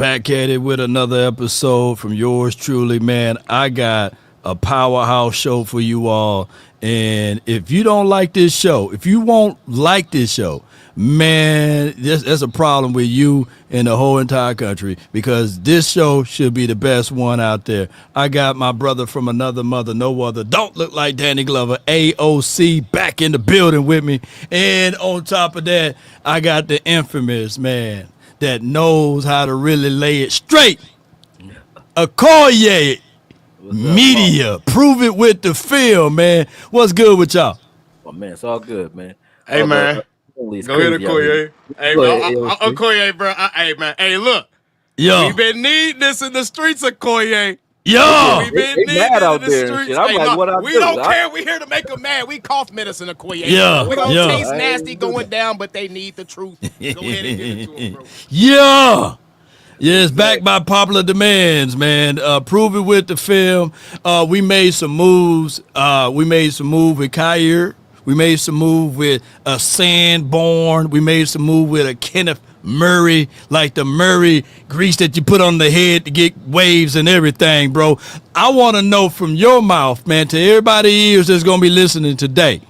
Back at it with another episode from yours truly, man. I got a powerhouse show for you all. And if you don't like this show, if you won't like this show, man, that's a problem with you and the whole entire country because this show should be the best one out there. I got my brother from another mother, no other. Don't look like Danny Glover, AOC, back in the building with me. And on top of that, I got the infamous man that knows how to really lay it straight. Okoye Media. Prove it with the film, man. What's good with y'all? Oh man, it's all good, man. Hey man, go ahead, Okoye. Hey man, Okoye, bro. Hey man, hey look, we been needing this in the streets, Okoye. We been needing mad out it in the there and streets. shit. I'm Hey, like, no, what I we do? don't care. We here to make them mad. We cough medicine, Okoye. Yeah, we gonna yeah. taste nasty going down, but they need the truth. Go ahead and give it to them, bro. Yeah. Yeah, it's backed by popular demands, man. Prove it with the film. We made some moves. We made some move with Kyer. We made some move with a Sanborn. We made some move with a Kenneth Murray, like the Murray grease that you put on the head to get waves and everything, bro. I want to know from your mouth, man, to everybody ears that's going to be listening today.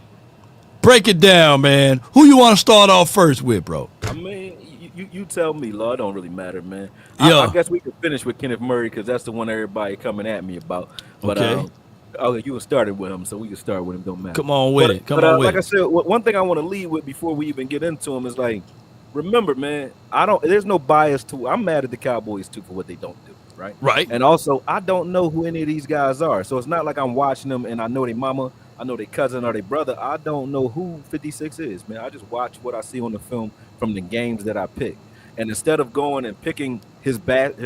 Break it down, man. Who you want to start off first with, bro? I mean, you tell me, Lord. It don't really matter, man. Yeah. I guess we could finish with Kenneth Murray because that's the one everybody coming at me about. But Okay. you started with him, so we can start with him. Don't matter. Come on with it. Come on with like it. I said, one thing I want to lead with before we even get into him is like, remember, man, there's no bias to. I'm mad at the Cowboys too for what they don't do, right? Right. And also, I don't know who any of these guys are, so it's not like I'm watching them and I know their mama, I know their cousin or their brother. I don't know who 56 is, man. I just watch what I see on the film from the games that I pick. And instead of going and picking his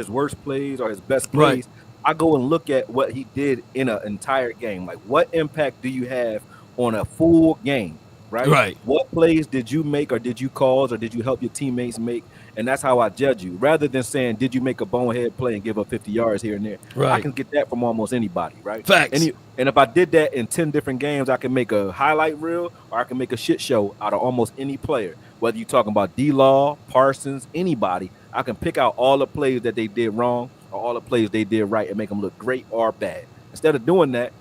worst plays or his best plays, I go and look at what he did in an entire game. Like, what impact do you have on a full game, right? Right. What plays did you make or did you cause or did you help your teammates make? And that's how I judge you. Rather than saying, did you make a bonehead play and give up 50 yards here and there? Right. I can get that from almost anybody, right? Facts. And if I did that in 10 different games, I can make a highlight reel or I can make a shit show out of almost any player. Whether you're talking about D-Law, Parsons, anybody, I can pick out all the plays that they did wrong or all the plays they did right and make them look great or bad. Instead of doing that,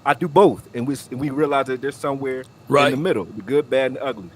I do both. And we realize that there's somewhere in the middle, the good, bad, and the ugly.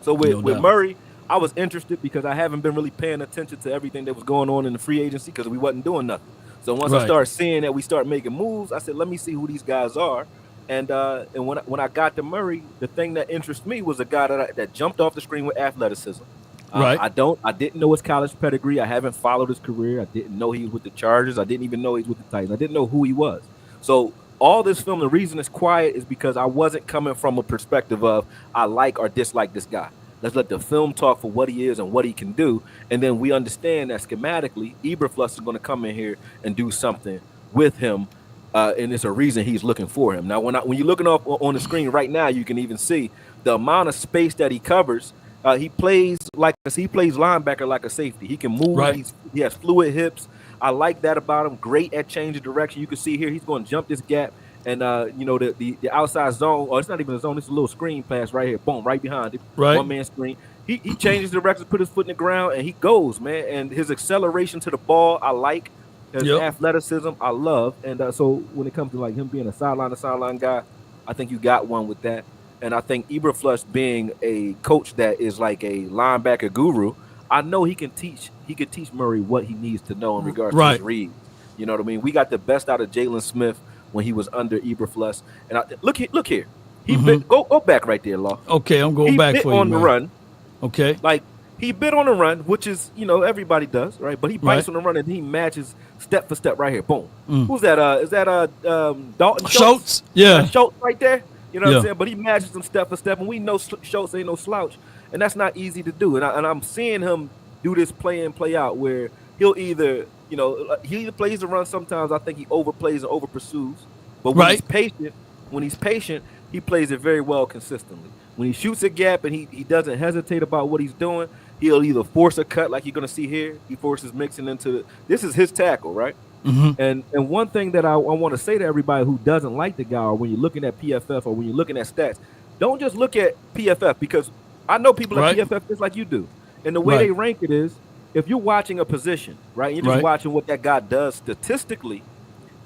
So with Murray, I was interested because I haven't been really paying attention to everything that was going on in the free agency because we wasn't doing nothing. So once I started seeing that we start making moves, I said, let me see who these guys are. And when I got to Murray, the thing that interested me was a guy that jumped off the screen with athleticism. I didn't know his college pedigree. I haven't followed his career. I didn't know he was with the Chargers. I didn't even know he was with the Titans. I didn't know who he was. So all this film, the reason it's quiet is because I wasn't coming from a perspective of I like or dislike this guy. Let's let the film talk for what he is and what he can do. And then we understand that schematically, Eberflus is going to come in here and do something with him. And it's a reason he's looking for him. Now, when you're looking up on the screen right now, you can even see the amount of space that he covers. He plays linebacker like a safety. He can move. Right. He has fluid hips. I like that about him. Great at changing direction. You can see here he's going to jump this gap. And, the outside zone, or it's not even a zone, it's a little screen pass right here. Boom, right behind it. Right. One-man screen. He changes direction, put his foot in the ground, and he goes, man. And his acceleration to the ball, I like. His athleticism, I love. And so when it comes to like him being a sideline guy, I think you got one with that. And I think Eberflus being a coach that is like a linebacker guru, I know he could teach Murray what he needs to know in regards to his read. You know what I mean? We got the best out of Jalen Smith when he was under Eberflus. And look here. He bit, go back right there, Law. Okay, I'm going back for you, on the run. Okay. Like, he bit on the run, which is, everybody does, right? But he bites on the run and he matches step for step right here. Boom. Who's that? Is that Dalton Schultz? Yeah. Schultz right there. You know what I'm saying? But he matches them step for step, and we know Schultz ain't no slouch, and that's not easy to do. And I'm seeing him do this play in, play out, where he'll either, he either plays the run sometimes. I think he overplays and over pursues. But when he's patient, he plays it very well consistently. When he shoots a gap and he doesn't hesitate about what he's doing, he'll either force a cut like you're going to see here. He forces mixing into this is his tackle, right? Mm-hmm. And one thing that I want to say to everybody who doesn't like the guy, or when you're looking at PFF or when you're looking at stats, don't just look at PFF, because I know people at PFF just like you do. And the way they rank it is if you're watching a position, right, and you're just watching what that guy does statistically,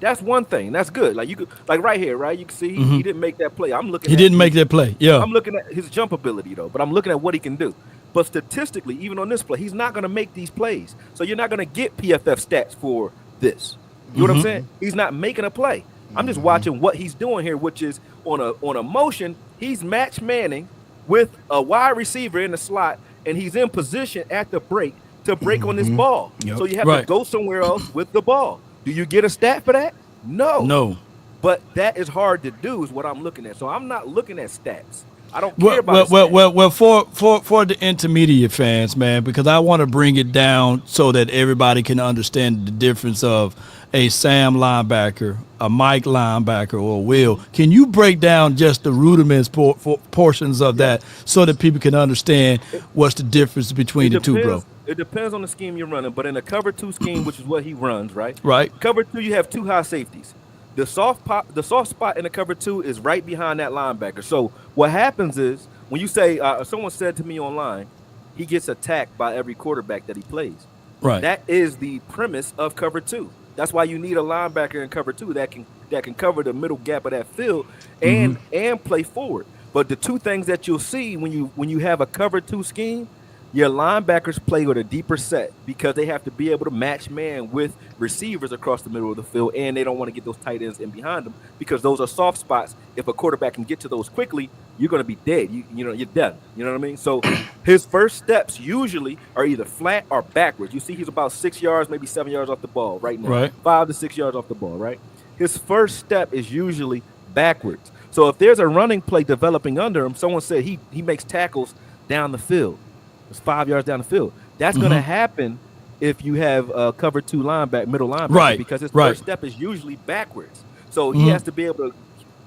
that's one thing. That's good. Like you could, like right here, right? You can see he didn't make that play. I'm looking. He didn't make that play. Yeah. I'm looking at his jump ability though, but I'm looking at what he can do. But statistically, even on this play, he's not going to make these plays. So you're not going to get PFF stats for this. You know what I'm saying? He's not making a play. I'm just watching what he's doing here, which is on a motion. He's match manning with a wide receiver in the slot, and he's in position at the break to break on this ball. So you have to go somewhere else with the ball. Do you get a stat for that? No. But that is hard to do is what I'm looking at. So I'm not looking at stats. I don't care about well, for the intermediate fans, man, because I want to bring it down so that everybody can understand the difference of a Sam linebacker, a Mike linebacker, or a Will. Can you break down just the rudiments portions of that so that people can understand what's the difference between the two, bro? It depends on the scheme you're running, but in a cover 2 scheme, which is what he runs, right? Right. Cover 2, you have 2 high safeties. The soft spot in the cover 2 is right behind that linebacker. So what happens is when you say someone said to me online, he gets attacked by every quarterback that he plays. Right. That is the premise of cover 2. That's why you need a linebacker in cover 2 that can cover the middle gap of that field and play forward. But the two things that you'll see when you have a cover 2 scheme, your linebackers play with a deeper set because they have to be able to match man with receivers across the middle of the field, and they don't want to get those tight ends in behind them because those are soft spots. If a quarterback can get to those quickly, you're going to be dead. You're done. You know what I mean? So his first steps usually are either flat or backwards. You see he's about 6 yards, maybe 7 yards off the ball right now. Right. 5 to 6 yards off the ball, right? His first step is usually backwards. So if there's a running play developing under him, someone said he makes tackles down the field. It's 5 yards down the field. That's going to happen if you have a cover 2 middle linebacker, because his first step is usually backwards. So he has to be able to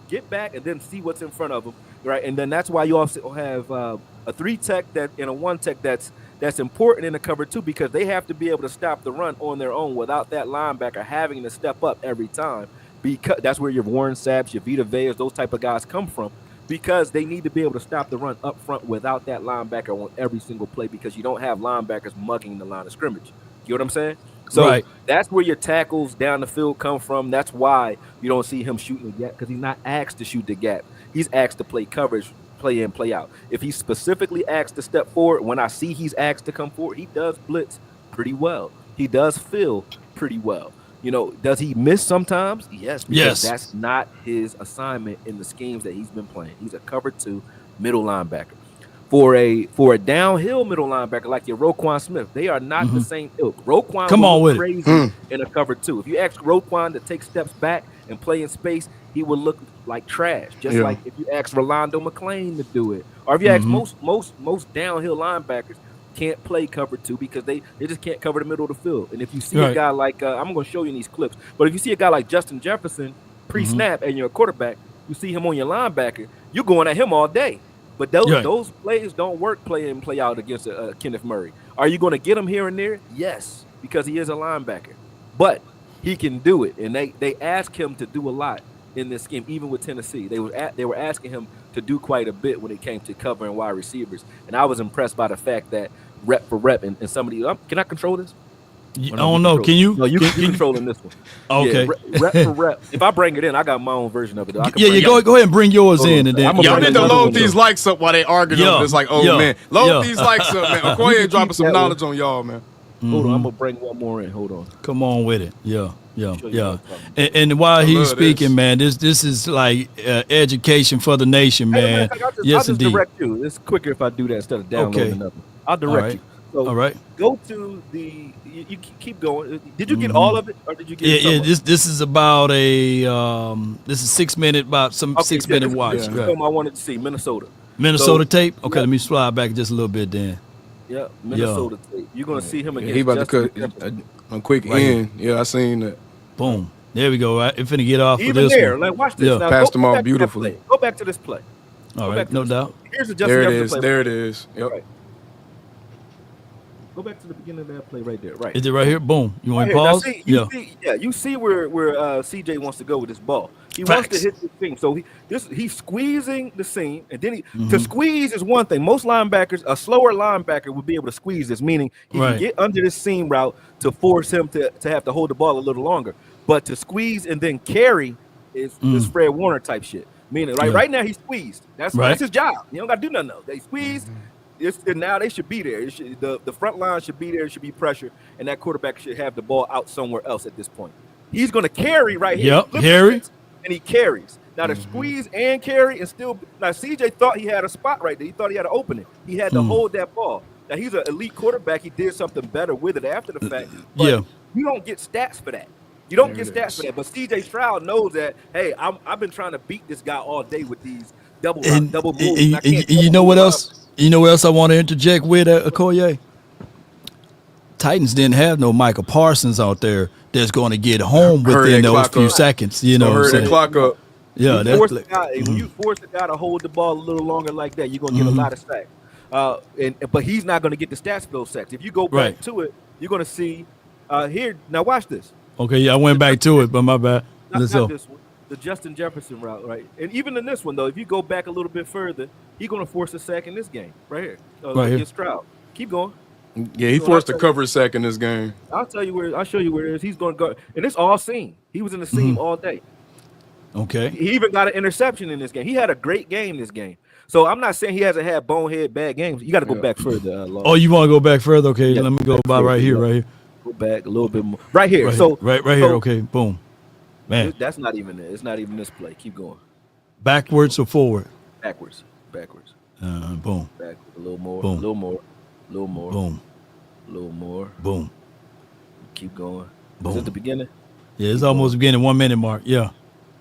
get back and then see what's in front of him, right? And then that's why you also have a 3 tech and a 1 tech that's important in the cover 2 because they have to be able to stop the run on their own without that linebacker having to step up every time. Because that's where your Warren Saps, your Vita Veas, those type of guys come from. Because they need to be able to stop the run up front without that linebacker on every single play because you don't have linebackers mugging the line of scrimmage. You know what I'm saying? So that's where your tackles down the field come from. That's why you don't see him shooting the gap because he's not asked to shoot the gap. He's asked to play coverage, play in, play out. If he's specifically asked to step forward, when I see he's asked to come forward, he does blitz pretty well. He does fill pretty well. Does he miss sometimes? Yes, because that's not his assignment in the schemes that he's been playing. He's a cover 2 middle linebacker. For a downhill middle linebacker like your Roquan Smith, they are not the same ilk. Roquan was crazy in a cover 2. If you ask Roquan to take steps back and play in space, he would look like trash. Just like if you ask Rolando McClain to do it, or if you ask most downhill linebackers. Can't play cover 2 because they just can't cover the middle of the field. And if you see a guy like I'm going to show you in these clips, but if you see a guy like Justin Jefferson pre-snap and you're a quarterback, you see him on your linebacker, you're going at him all day. But those plays don't work play in, play out against Kenneth Murray. Are you going to get him here and there? Yes, because he is a linebacker. But he can do it, and they ask him to do a lot in this scheme, even with Tennessee. They were asking him to do quite a bit when it came to covering wide receivers. And I was impressed by the fact that rep for rep and some of these. Can I control this? I don't know. Can you? No, you controlling this one. Okay. Yeah, rep for rep. If I bring it in, I got my own version of it. Go ahead and bring yours in. And then y'all need to load these likes up while they arguing over this. Like, man. Load these likes up, man. Okoye dropping some knowledge on y'all, man. Hold on, I'm going to bring one more in. Hold on. Come on with it. Yeah. And while he's speaking, man, this is like education for the nation, man. I'll just direct you. It's quicker if I do that instead of downloading nothing. I'll direct you. So all right. Go to you keep going. Did you get all of it, or did you get? Yeah. This is about a this is 6 minute about some 6 minute watch. Yeah. I wanted to see Minnesota tape. Okay, let me slide back just a little bit then. Yeah, Minnesota tape. You're gonna see him again. He about to cut a quick end. Yeah, I seen that. Boom. There we go. Right, finna get off Even for this there. one. Like, watch this. Yeah, now, passed them off beautifully. Go back to this play. All right, no doubt. Here's the There it is. There it is. Yep. Right. Go back to the beginning of that play right there. Right. Is it right here? Boom. You want to right pause? you see where CJ wants to go with this ball. He wants to hit the seam. So he's squeezing the seam, and then to squeeze is one thing. Most linebackers, a slower linebacker would be able to squeeze this, meaning he can get under this seam route to force him to have to hold the ball a little longer. But to squeeze and then carry is Fred Warner type shit. Meaning, right now he's squeezed. That's his job. You don't got to do nothing else. They squeezed. And now they should be there. The front line should be there. It should be pressure, and that quarterback should have the ball out somewhere else at this point. He's going to carry right here. Yep, carry. And he carries. Now to squeeze and carry and still. Now CJ thought he had a spot right there. He thought he had an opening. He had to hold that ball. Now he's an elite quarterback. He did something better with it after the fact. But you don't get stats for that. You don't get stats for that. But CJ Stroud knows that. Hey, I've been trying to beat this guy all day with these double moves. You know what else? You know what else I want to interject with, Okoye? Titans didn't have no Michael Parsons out there that's going to get home within those few seconds. You know what I'm saying? Clock up. Yeah, when you force a guy to hold the ball a little longer like that, you're going to get a lot of sacks. But he's not going to get the stats for those sacks. If you go back to it, you're going to see here. Now watch this. Okay, yeah, I went back to it, but my bad. Not this one. The Justin Jefferson route, right? And even in this one, though, if you go back a little bit further, he's going to force a sack in this game right here. Against Stroud. Keep going. Yeah, he forced a cover sack in this game. I'll show you where it is. He's going to go, and it's all seam. He was in the seam all day. Okay. He even got an interception in this game. He had a great game this game. So I'm not saying he hasn't had bonehead bad games. You got to go back further. Oh, you want to go back further? Okay, let me go by right here. Go back a little bit more. Right here. Right here. Okay, boom. Man, that's not even it. It's not even this play. Keep going. Backwards or forward? Backwards. Boom. Back a little more. Boom. A little more. Boom. A little more. Boom. Keep going. Boom. Is it the beginning? Yeah, it's almost the beginning. 1 minute mark. Yeah.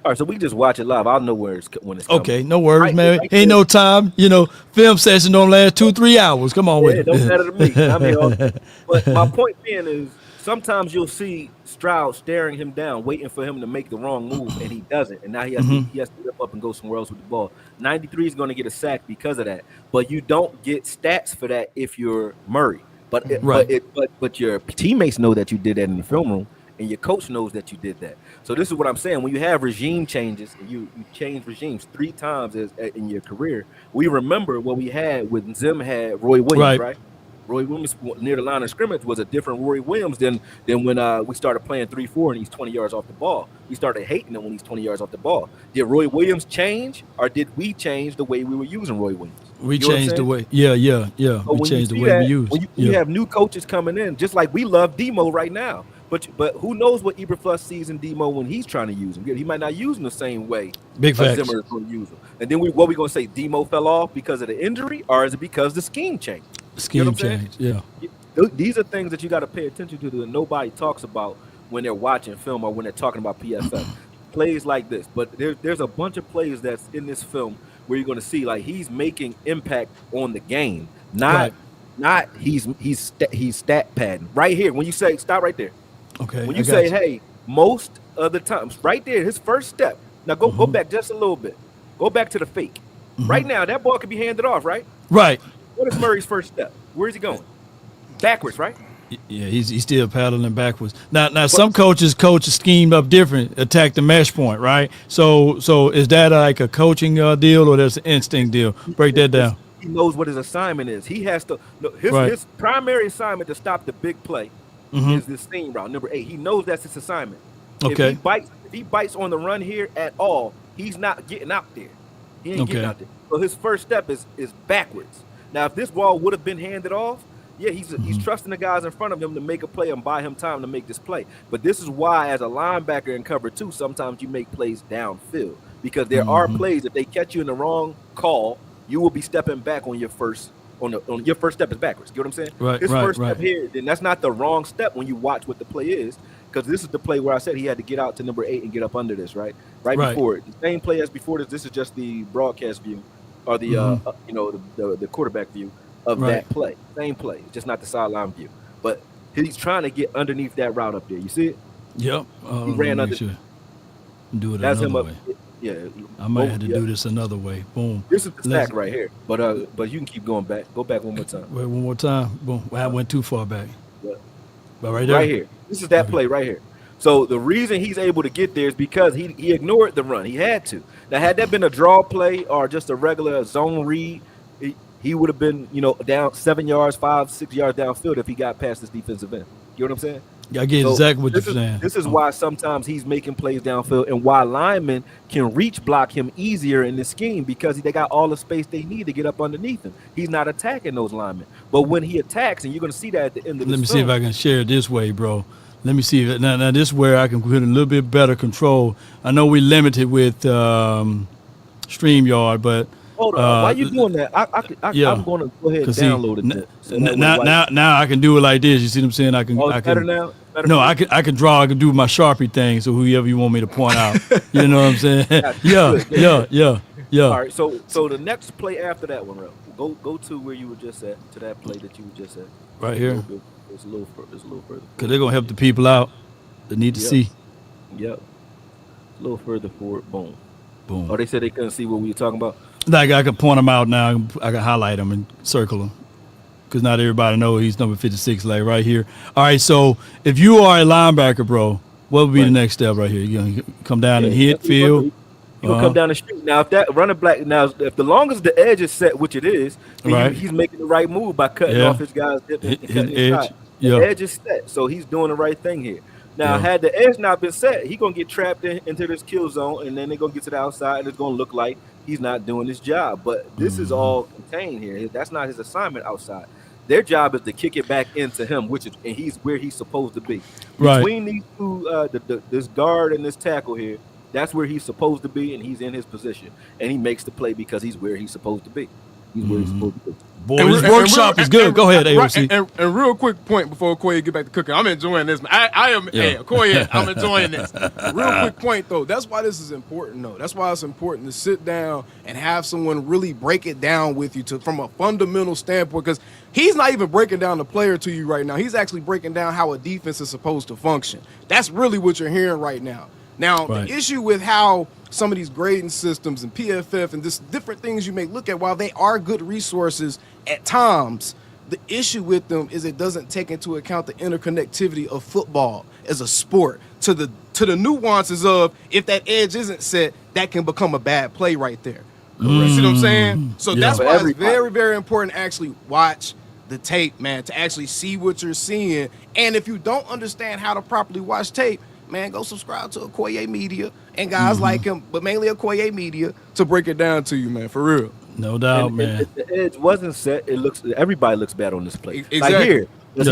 All right, so we just watch it live. I'll know when it's coming. Okay, no worries, man. Ain't no time. You know, film session don't last 2-3 hours. Come on with it. It don't matter to me. I mean, but my point being is sometimes you'll see Stroud staring him down, waiting for him to make the wrong move, and he doesn't. And now he has to lift up and go somewhere else with the ball. 93 is going to get a sack because of that. But you don't get stats for that if you're Murray. But your teammates know that you did that in the film room, and your coach knows that you did that. So this is what I'm saying. When you have regime changes, and you change regimes 3 times in your career, we remember what we had when Zim had Roy Williams, right? Roy Williams near the line of scrimmage was a different Roy Williams than when we started playing 3-4 and he's 20 yards off the ball. We started hating him when he's 20 yards off the ball. Did Roy Williams change, or did we change the way we were using Roy Williams? We changed the way. Yeah. So we changed the way we use. When you have new coaches coming in, just like we love Demo right now. But who knows what Eberflus sees in Demo when he's trying to use him? He might not use him the same way. Big facts. Zimmer is going to use him. And then what we going to say? Demo fell off because of the injury, or is it because the scheme changed? Scheme change, yeah. These are things that you got to pay attention to that nobody talks about when they're watching film or when they're talking about PFF. Plays like this, but there's a bunch of plays that's in this film where you're going to see like he's making impact on the game, not he's stat padding. Right here, when you say stop right there. Okay. When you say, hey, most of the times, right there, his first step. Now go back just a little bit. Go back to the fake. Right now, that ball could be handed off, right? Right. What is Murray's first step? Where is he going? Backwards, right? Yeah, he's still paddling backwards. Now some coaches schemed up different, attack the mesh point, right? So is that like a coaching deal or that's an instinct deal? Break that down. He knows what his assignment is. He has to his primary assignment to stop the big play is this seam route, number 8. He knows that's his assignment. Okay. If he bites on the run here at all, he's not getting out there. He ain't getting out there. So his first step is backwards. Now, if this ball would have been handed off, yeah, he's trusting the guys in front of him to make a play and buy him time to make this play. But this is why, as a linebacker in cover 2, sometimes you make plays downfield, because there are plays if they catch you in the wrong call, you will be stepping back on your first. On your first step is backwards. You know what I'm saying? Right. His first step here, then that's not the wrong step when you watch what the play is, because this is the play where I said he had to get out to number 8 and get up under this, right before it. The same play as before this. This is just the broadcast view, or the the quarterback view of that play. Same play, just not the sideline view. But he's trying to get underneath that route up there. You see it? Yep. He ran under. Do it that's another him way. Yeah. I might have to do this another way. Boom. This is the stack right here. But you can keep going back. Go back one more time. Wait, one more time. Boom. I went too far back. Yeah. But right there. Right here. This is that play right here. So the reason he's able to get there is because he ignored the run. He had to. Now, had that been a draw play or just a regular zone read, he would have been, down 7 yards, 5, 6 yards downfield if he got past this defensive end. You know what I'm saying? I get exactly what you're saying. This is why sometimes he's making plays downfield and why linemen can reach block him easier in this scheme because they got all the space they need to get up underneath him. He's not attacking those linemen. But when he attacks, and you're going to see that at the end of the Let me see if I can share it this way, bro. Let me see. Now this is where I can put a little bit better control. I know we limited with StreamYard, but hold on. Why you doing that? I'm going to go ahead and download it. So now I can do it like this. You see what I'm saying? I can. Better now. I can draw. I can do my Sharpie thing. So whoever you want me to point out, you know what I'm saying? Yeah. All right. So the next play after that one, go to where you were just at, to that play that you were just at. Right here. It's a little further. Because they're going to help the people out that need to see. Yep. A little further forward. Boom. Oh, they said they couldn't see what we were talking about? Like I can point them out now. I can highlight them and circle them. Because not everybody knows he's number 56, like right here. All right, so if you are a linebacker, bro, what would be the next step right here? You're going to come down and hit, field? You're going to come down the street. Now, if that running back, if the longest the edge is set, which it is, he's making the right move by cutting off his guy's hip and cutting his edge. The edge is set, so he's doing the right thing here. Now, had the edge not been set, he's going to get trapped into this kill zone, and then they're going to get to the outside, and it's going to look like he's not doing his job. But this is all contained here. That's not his assignment outside. Their job is to kick it back into him, and he's where he's supposed to be. Between these two, this guard and this tackle here, that's where he's supposed to be, and he's in his position. And he makes the play because he's where he's supposed to be. He's where he's supposed to be. Boy, his workshop is good. Go ahead, AOC. And real quick point before Okoye get back to cooking. I'm enjoying this. Okoye, I'm enjoying this. Real quick point, though. That's why this is important, though. That's why it's important to sit down and have someone really break it down with you from a fundamental standpoint, because he's not even breaking down the player to you right now. He's actually breaking down how a defense is supposed to function. That's really what you're hearing right now. Now, the issue with how some of these grading systems and PFF and just different things you may look at, while they are good resources at times, the issue with them is it doesn't take into account the interconnectivity of football as a sport to the nuances of if that edge isn't set, that can become a bad play right there. You see what I'm saying? So that's why it's very, very important to actually watch the tape, man, to actually see what you're seeing. And if you don't understand how to properly watch tape, man, go subscribe to Okoye Media and guys like him, but mainly Okoye Media, to break it down to you, man, for real. No doubt, man. If the edge wasn't set, everybody looks bad on this play. Exactly. Like here, does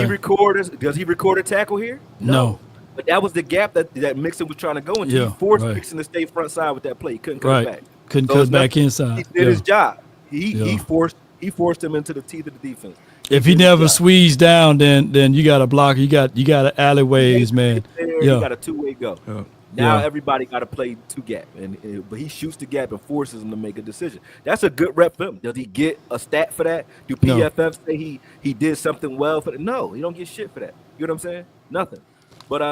he record a tackle here? No. But that was the gap that Mixon was trying to go into. He forced Mixon to stay front side with that play. He couldn't cut back. Couldn't cut back inside. He did his job. He forced him into the teeth of the defense. If he never squeezed down, then you got a blocker. You got alleyways, man. You got a two-way go. Now everybody got to play two gap, but he shoots the gap and forces him to make a decision. That's a good rep for him. Does he get a stat for that? Do PFF say he did something well for that? No, he don't get shit for that. You know what I'm saying? Nothing. But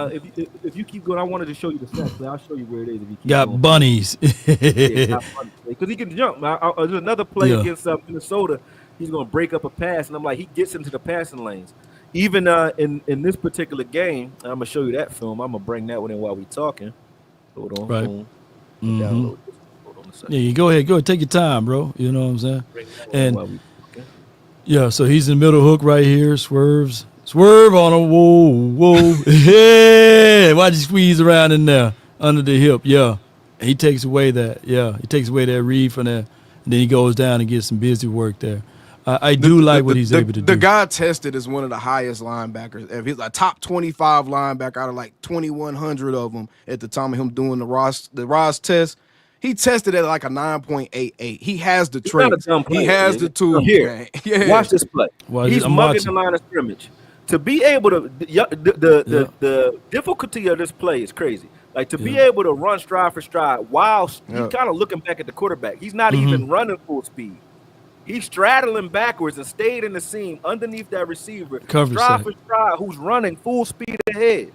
if you keep going, I wanted to show you the stats, but I'll show you where it is. If you keep got going. Bunnies. Because he can jump. There's another play against Minnesota. He's going to break up a pass, and I'm like, he gets into the passing lanes. Even in this particular game, I'm going to show you that film. I'm going to bring that one in while we're talking. Hold on. Right. Download this. Hold on a second. Yeah, you go ahead. Take your time, bro. You know what I'm saying? And so he's in the middle hook right here. Swerve on him. Whoa. Yeah. Why'd you squeeze around in there under the hip? Yeah. And he takes away that. Yeah. He takes away that read from there. And then he goes down and gets some busy work there. I do like what he's able to do. The guy tested is one of the highest linebackers ever. He's a top 25 linebacker out of like 2,100 of them at the time of him doing the Ross test. He tested at like a 9.88. He has the traits. He has the tools. Here, watch this play. He's mugging the line of scrimmage. To be able to, the difficulty of this play is crazy. Like to be able to run stride for stride while he's kind of looking back at the quarterback. He's not even running full speed. He's straddling backwards and stayed in the seam underneath that receiver, stride for stride, who's running full speed ahead,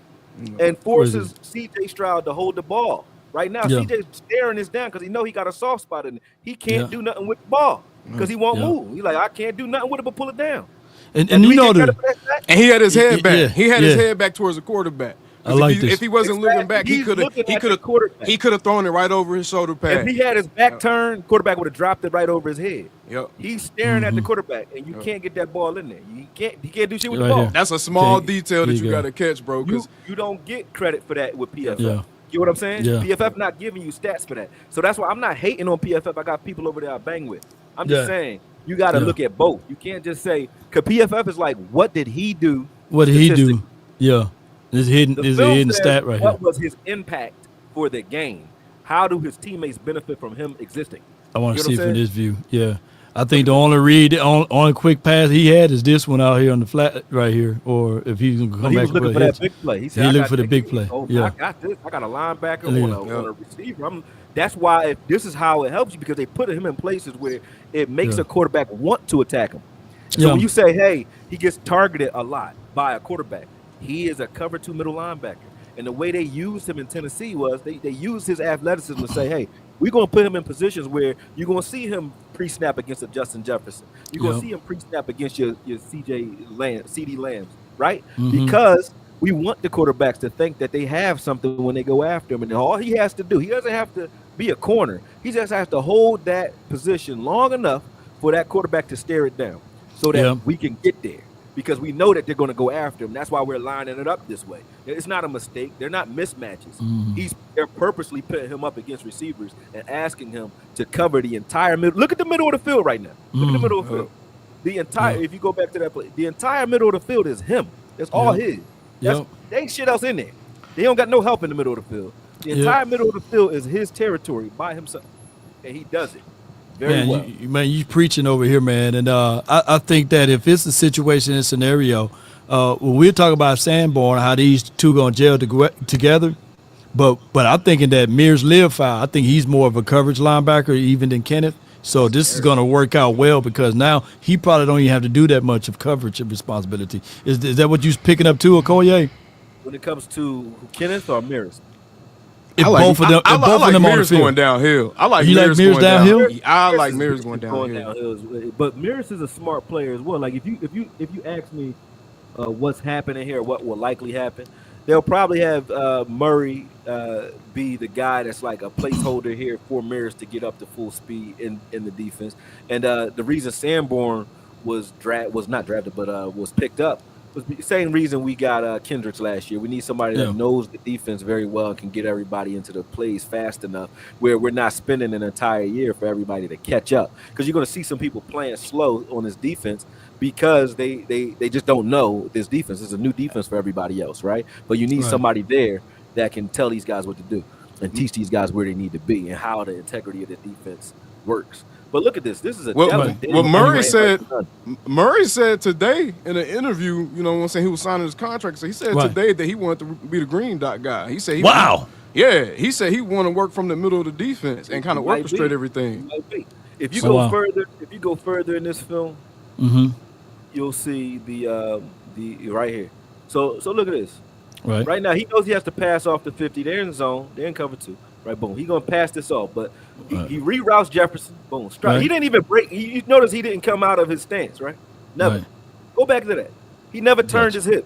and forces C.J. Stroud to hold the ball. Right now, C.J.'s staring this down because he know he got a soft spot in it. He can't do nothing with the ball because he won't move. He's like, I can't do nothing with it but pull it down. And you know and he had his head back. He had his head back towards the quarterback. I like this. If he wasn't looking back, he could have thrown it right over his shoulder pad. If he had his back turned, quarterback would have dropped it right over his head. Yep. He's staring at the quarterback, and you can't get that ball in there. He can't do shit with the ball. That's a small detail that you got to catch, bro. Because you don't get credit for that with PFF. Yeah. You know what I'm saying? Yeah. PFF not giving you stats for that. So that's why I'm not hating on PFF. I got people over there I bang with. I'm just saying you got to look at both. You can't just say, because PFF is like, what did he do? What did he do? Yeah. There's a hidden stat right here. What was his impact for the game? How do his teammates benefit from him existing? I want to see from this view. Yeah. I think the only quick pass he had is this one out here on the flat right here. Or if he's going to come back. He was looking for that big play. He looked for the big play. I got this. I got a linebacker on a receiver. That's why this is how it helps you, because they put him in places where it makes a quarterback want to attack him. So when you say, hey, he gets targeted a lot by a quarterback, he is a cover 2 middle linebacker. And the way they used him in Tennessee was they used his athleticism to say, hey, we're going to put him in positions where you're going to see him pre-snap against a Justin Jefferson. You're going to see him pre-snap against your CD Lambs, right? Mm-hmm. Because we want the quarterbacks to think that they have something when they go after him. And all he has to do, he doesn't have to be a corner. He just has to hold that position long enough for that quarterback to stare it down so that we can get there. Because we know that they're going to go after him. That's why we're lining it up this way. It's not a mistake. They're not mismatches. Mm-hmm. They're purposely putting him up against receivers and asking him to cover the entire middle. Look at the middle of the field right now. Look at the middle of the field. The entire, if you go back to that play, the entire middle of the field is him. That's all his. There ain't shit else in there. They don't got no help in the middle of the field. The entire middle of the field is his territory by himself. And he does it. You preaching over here, man. And I think that if it's a situation and scenario, when we're talking about Sanborn, how these two going to gel together, but I'm thinking that Mears live foul. I think he's more of a coverage linebacker even than Kenneth. So this is going to work out well, because now he probably don't even have to do that much of coverage of responsibility. Is that what you're picking up too, Okoye? When it comes to Kenneth or Mears? I like Mears going downhill. I like Mears going downhill. I like Mears going downhill. But Mears is a smart player as well. Like if you ask me what's happening here, what will likely happen, they'll probably have Murray be the guy that's like a placeholder here for Mears to get up to full speed in the defense. And the reason Sanborn was not drafted, but was picked up, was the same reason we got Kendricks last year. We need somebody that knows the defense very well and can get everybody into the plays fast enough where we're not spending an entire year for everybody to catch up. Because you're going to see some people playing slow on this defense because they just don't know this defense. It's a new defense for everybody else, right? But you need somebody there that can tell these guys what to do and teach these guys where they need to be and how the integrity of the defense works. But look at this. This is a Murray said today in an interview, you know what I'm saying, he was signing his contract. So he said today that he wanted to be the green dot guy. He said he said he want to work from the middle of the defense and kind of orchestrate everything. If you go further in this film, you'll see the right here. So look at this. Right now he knows he has to pass off the 50. They're in the zone. They're in cover 2. Right, boom. He's gonna pass this off, but he reroutes Jefferson. Boom, strike. He didn't even break. You notice he didn't come out of his stance, right? Never. Go back to that. He never turned his hip.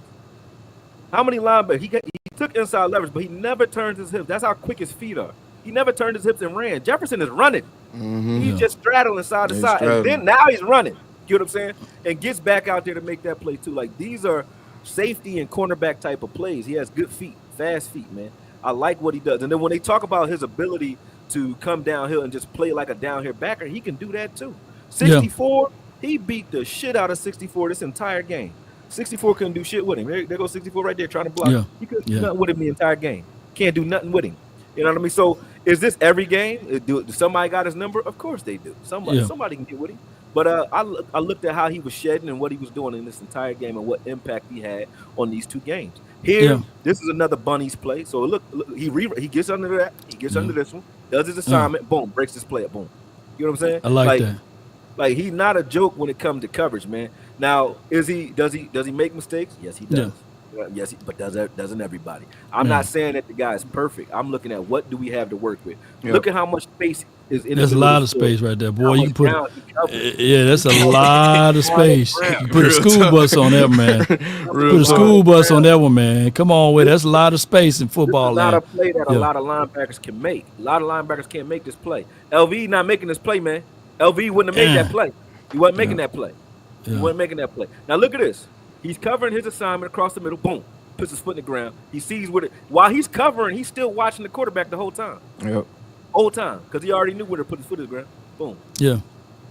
How many linebackers? He took inside leverage, but he never turned his hips. That's how quick his feet are. He never turned his hips and ran. Jefferson is running. He's just straddling side to side, and then now he's running. You know what I'm saying? And gets back out there to make that play too. Like these are safety and cornerback type of plays. He has good feet, fast feet, man. I like what he does. And then when they talk about his ability to come downhill and just play like a downhill backer, he can do that too. 64, he beat the shit out of 64 this entire game. 64 couldn't do shit with him. There goes 64 right there trying to block. He couldn't do nothing with him the entire game. Can't do nothing with him. You know what I mean? So is this every game? Do somebody got his number? Of course they do. Somebody can get with him. But I looked at how he was shedding and what he was doing in this entire game and what impact he had on these two games. Here, this is another Bunnies play. So look he gets under that. He gets under this one, does his assignment, boom, breaks this play up, boom. You know what I'm saying? I like that. Like he's not a joke when it comes to coverage, man. Now, does he make mistakes? Yes, he does. Yes, but doesn't everybody? I'm not saying that the guy is perfect. I'm looking at what do we have to work with. Yep. Look at how much space is in There's the a lot of space right there, boy. You can put that's a lot of space. You put a school bus on that, man. Put a school bus on that one, man. Come on, with that's a lot of space in football. This is not a play that a lot of linebackers can make. A lot of linebackers can't make this play. LV not making this play, man. LV wouldn't have made that play. He wasn't making that play. He wasn't making that play. Now look at this. He's covering his assignment across the middle. Boom. Puts his foot in the ground. He sees what it. While he's covering, he's still watching the quarterback the whole time. Yep. Whole time. Because he already knew where to put his foot in the ground. Boom. Yeah.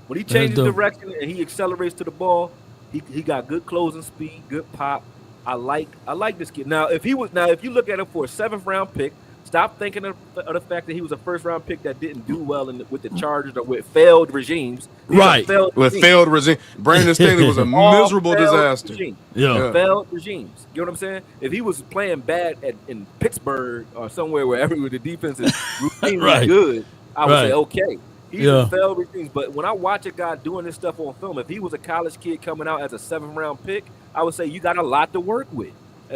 When he changes direction and he accelerates to the ball, he got good closing speed, good pop. I like this kid. Now, if you look at him for a 7th round pick, stop thinking of the fact that he was a 1st round pick that didn't do well with the Chargers or with failed regimes. Right. Failed regime. Brandon Staley was a miserable disaster. Failed regimes. You know what I'm saying? If he was playing bad in Pittsburgh or somewhere wherever the defense is routinely good, I would say okay. He's a failed regimes. But when I watch a guy doing this stuff on film, if he was a college kid coming out as a 7th round pick, I would say you got a lot to work with.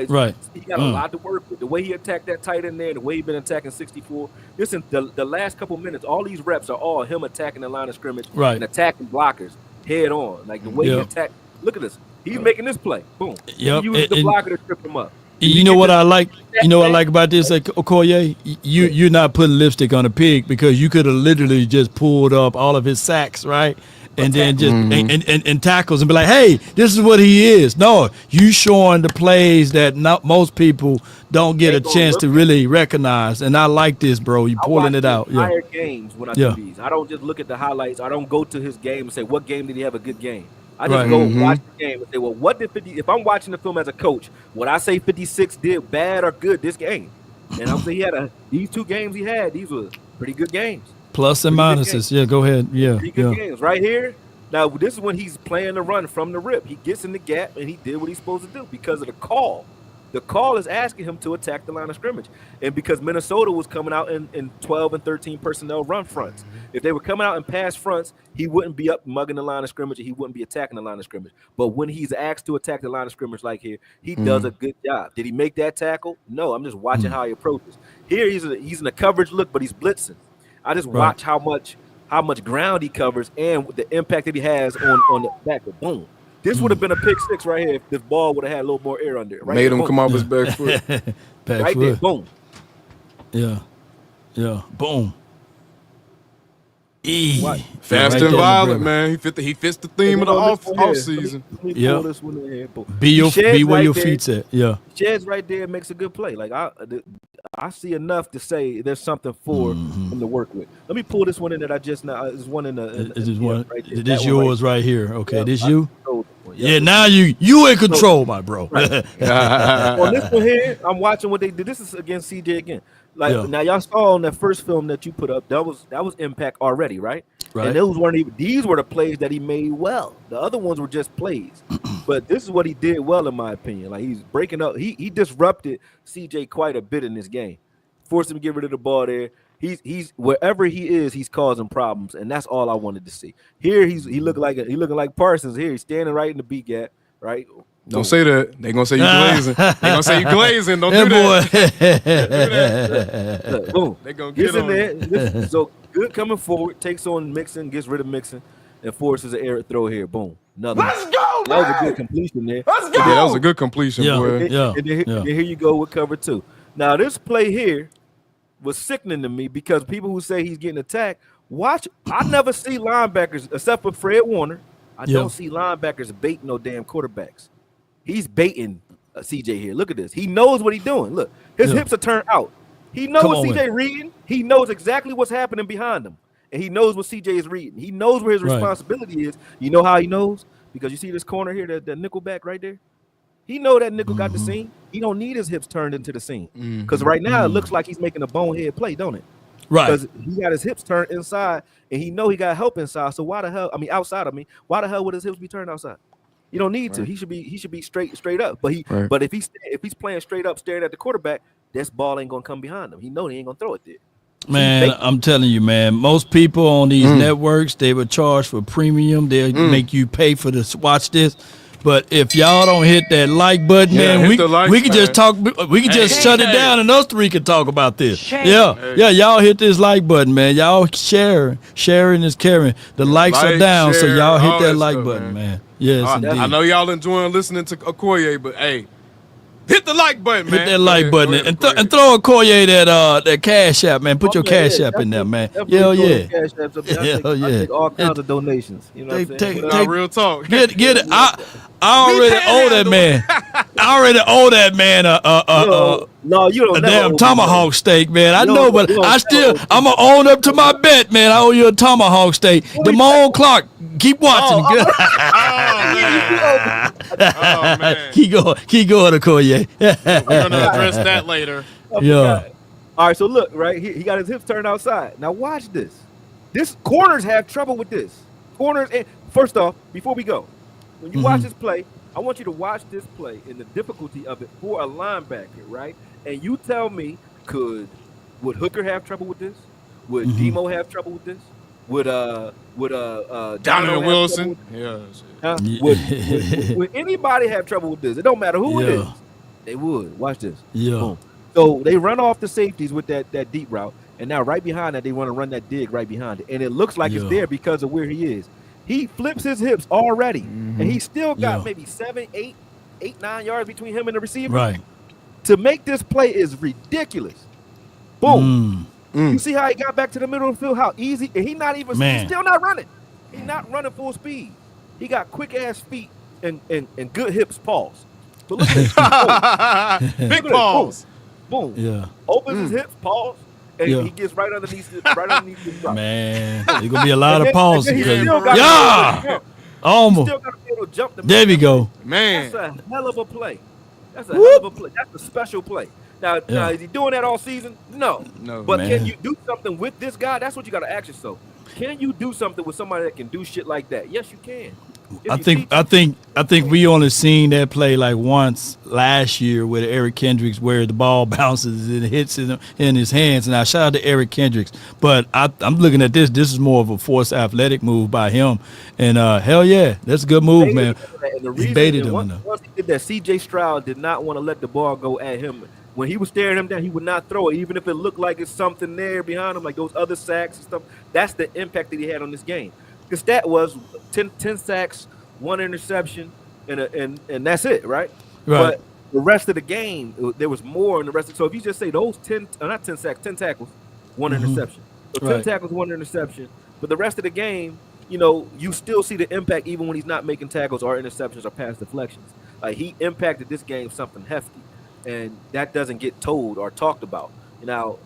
Right. He got a lot to work with. The way he attacked that tight end there, the way he's been attacking 64. Listen, the last couple minutes, all these reps are all him attacking the line of scrimmage and attacking blockers head on. Like the way he attacked. Look at this. He's making this play. Boom. He used the blocker to trip him up. You know what I like? You know what I like about this, Okoye? You're not putting lipstick on a pig because you could have literally just pulled up all of his sacks, right? And then just and tackles and be like, hey, this is what he is. No, you showing the plays that most people don't get a chance to really recognize. And I like this, bro. You pulling it out. Entire games when I do these. I don't just look at the highlights. I don't go to his game and say, what game did he have a good game? I just go watch the game and say, well, what did 50? If I'm watching the film as a coach, would I say 56 did bad or good this game? And I'm saying these 2 games he had, these were pretty good games. Plus and minuses. Yeah, go ahead. Yeah. Pretty good games. Right here. Now, this is when he's playing the run from the rip. He gets in the gap, and he did what he's supposed to do because of the call. The call is asking him to attack the line of scrimmage. And because Minnesota was coming out in 12 and 13 personnel run fronts. If they were coming out in pass fronts, he wouldn't be up mugging the line of scrimmage, and he wouldn't be attacking the line of scrimmage. But when he's asked to attack the line of scrimmage like here, he does a good job. Did he make that tackle? No, I'm just watching how he approaches. Here, he's in a coverage look, but he's blitzing. I just watch how much ground he covers and the impact that he has on the back. Boom. This would have been a pick 6 right here if this ball would have had a little more air under it. Right Made here, him come off his back foot. Right there, boom. Yeah. Boom. Fast and violent, man. He fits the theme of the off season. Yeah. Be where your feet's at. Yeah. Sheds right there makes a good play. Like I see enough to say there's something for him to work with. Let me pull this one in that I just now. There's one in the. This one. Right there. This yours right here. Okay, this you. Yeah, now you in control, my bro. Right. On this one here, I'm watching what they did. This is against CJ again. Now y'all saw on that first film that you put up, that was impact already, right? Right. And these were the plays that he made well. The other ones were just plays. But this is what he did well, in my opinion. Like he's breaking up. He disrupted CJ quite a bit in this game. Forced him to get rid of the ball there. He's wherever he is, he's causing problems, and that's all I wanted to see. Here he looking like Parsons. Here he's standing right in the B gap, right? Don't say that. They're going to say you glazing. They're going to say you glazing. Don't do that. Boom. They're going to get in there. So good coming forward, takes on Mixon, gets rid of Mixon, and forces an air throw here. Boom. Another. Let's go, man. That was a good completion there. Let's go. Yeah, that was a good completion, boy. And here you go with cover 2. Now, this play here was sickening to me because people who say he's getting attacked, watch. I never see linebackers, except for Fred Warner, I don't see linebackers bait no damn quarterbacks. He's baiting CJ here. Look at this. He knows what he's doing. Look, his hips are turned out. He knows what CJ reading. He knows exactly what's happening behind him. And he knows what CJ is reading. He knows where his responsibility is. You know how he knows? Because you see this corner here, that nickel back right there? He know that nickel got the seam. He don't need his hips turned into the seam. Because right now it looks like he's making a bonehead play, don't it? Right. Because he got his hips turned inside, and he know he got help inside. So why the hell? Outside of me. Why the hell would his hips be turned outside? You don't need to. He should be straight up. But if he's playing straight up, staring at the quarterback, this ball ain't gonna come behind him. He know he ain't gonna throw it there. Man, I'm telling you, man. Most people on these networks, they would charge for premium. They'll make you pay for this. Watch this. But if y'all don't hit that like button, man, we can just talk. We can just shut it down, and us three can talk about this. Yeah, y'all hit this like button, man. Y'all sharing is caring. The likes are down, so y'all hit that like button, man. Yes, indeed. I know y'all enjoying listening to Okoye, but hey, hit the like button, man. Hit that like button and throw Okoye that Cash App, man. Put your Cash App in there, man. Hell yeah. I take all kinds of donations. You know what I'm saying? Real talk. Get it. I already owe that man. No, you don't. A damn tomahawk steak, man. I know, but I'm gonna own up to my bet, man. I owe you a tomahawk steak. Damone Clark, keep watching. Man. Keep going, Okoye. I'm gonna address that later. Yeah. All right, so look, right? He got his hips turned outside. Now watch this. This corners have trouble with this. Corners, and first off, before we go, when you watch this play, I want you to watch this play and the difficulty of it for a linebacker, right? And you tell me, would Hooker have trouble with this? Would Demo have trouble with this? Would Donovan Wilson? Would anybody have trouble with this? It don't matter who it is. They would. Watch this. Yeah. Boom. So they run off the safeties with that deep route, and now right behind that they want to run that dig right behind it, and it looks like it's there because of where he is. He flips his hips already, and he still got maybe 7, 8, 9 yards between him and the receiver. Right. To make this play is ridiculous. Boom. You see how he got back to the middle of the field? How easy? And he's still not running. He's not running full speed. He got quick ass feet and good hips. Pause. But look at this. Big pause. Boom. Yeah. Opens his hips. Pause. And he gets right underneath the drop. Man, there's gonna be a lot of pauses. Almost. Still got to be able to jump there we go. Man. That's a hell of a play. That's a hell of a play. That's a special play. Now, is he doing that all season? No. But can you do something with this guy? That's what you got to ask yourself. Can you do something with somebody that can do shit like that? Yes, you can. I think we only seen that play like once last year with Eric Kendricks, where the ball bounces and hits in his hands. And I shout out to Eric Kendricks, but I'm looking at this. This is more of a forced athletic move by him, and hell yeah, that's a good move, man. He baited him. Once he did that, C.J. Stroud did not want to let the ball go at him. When he was staring him down, he would not throw it, even if it looked like it's something there behind him, like those other sacks and stuff. That's the impact that he had on this game. The stat was 10 sacks, 1 interception, and that's it, right? But the rest of the game, there was more in the rest. So if you just say those 10 tackles, 1 interception. So 10 tackles, 1 interception. But the rest of the game, you still see the impact even when he's not making tackles or interceptions or pass deflections. Like, he impacted this game something hefty, and that doesn't get told or talked about. Now,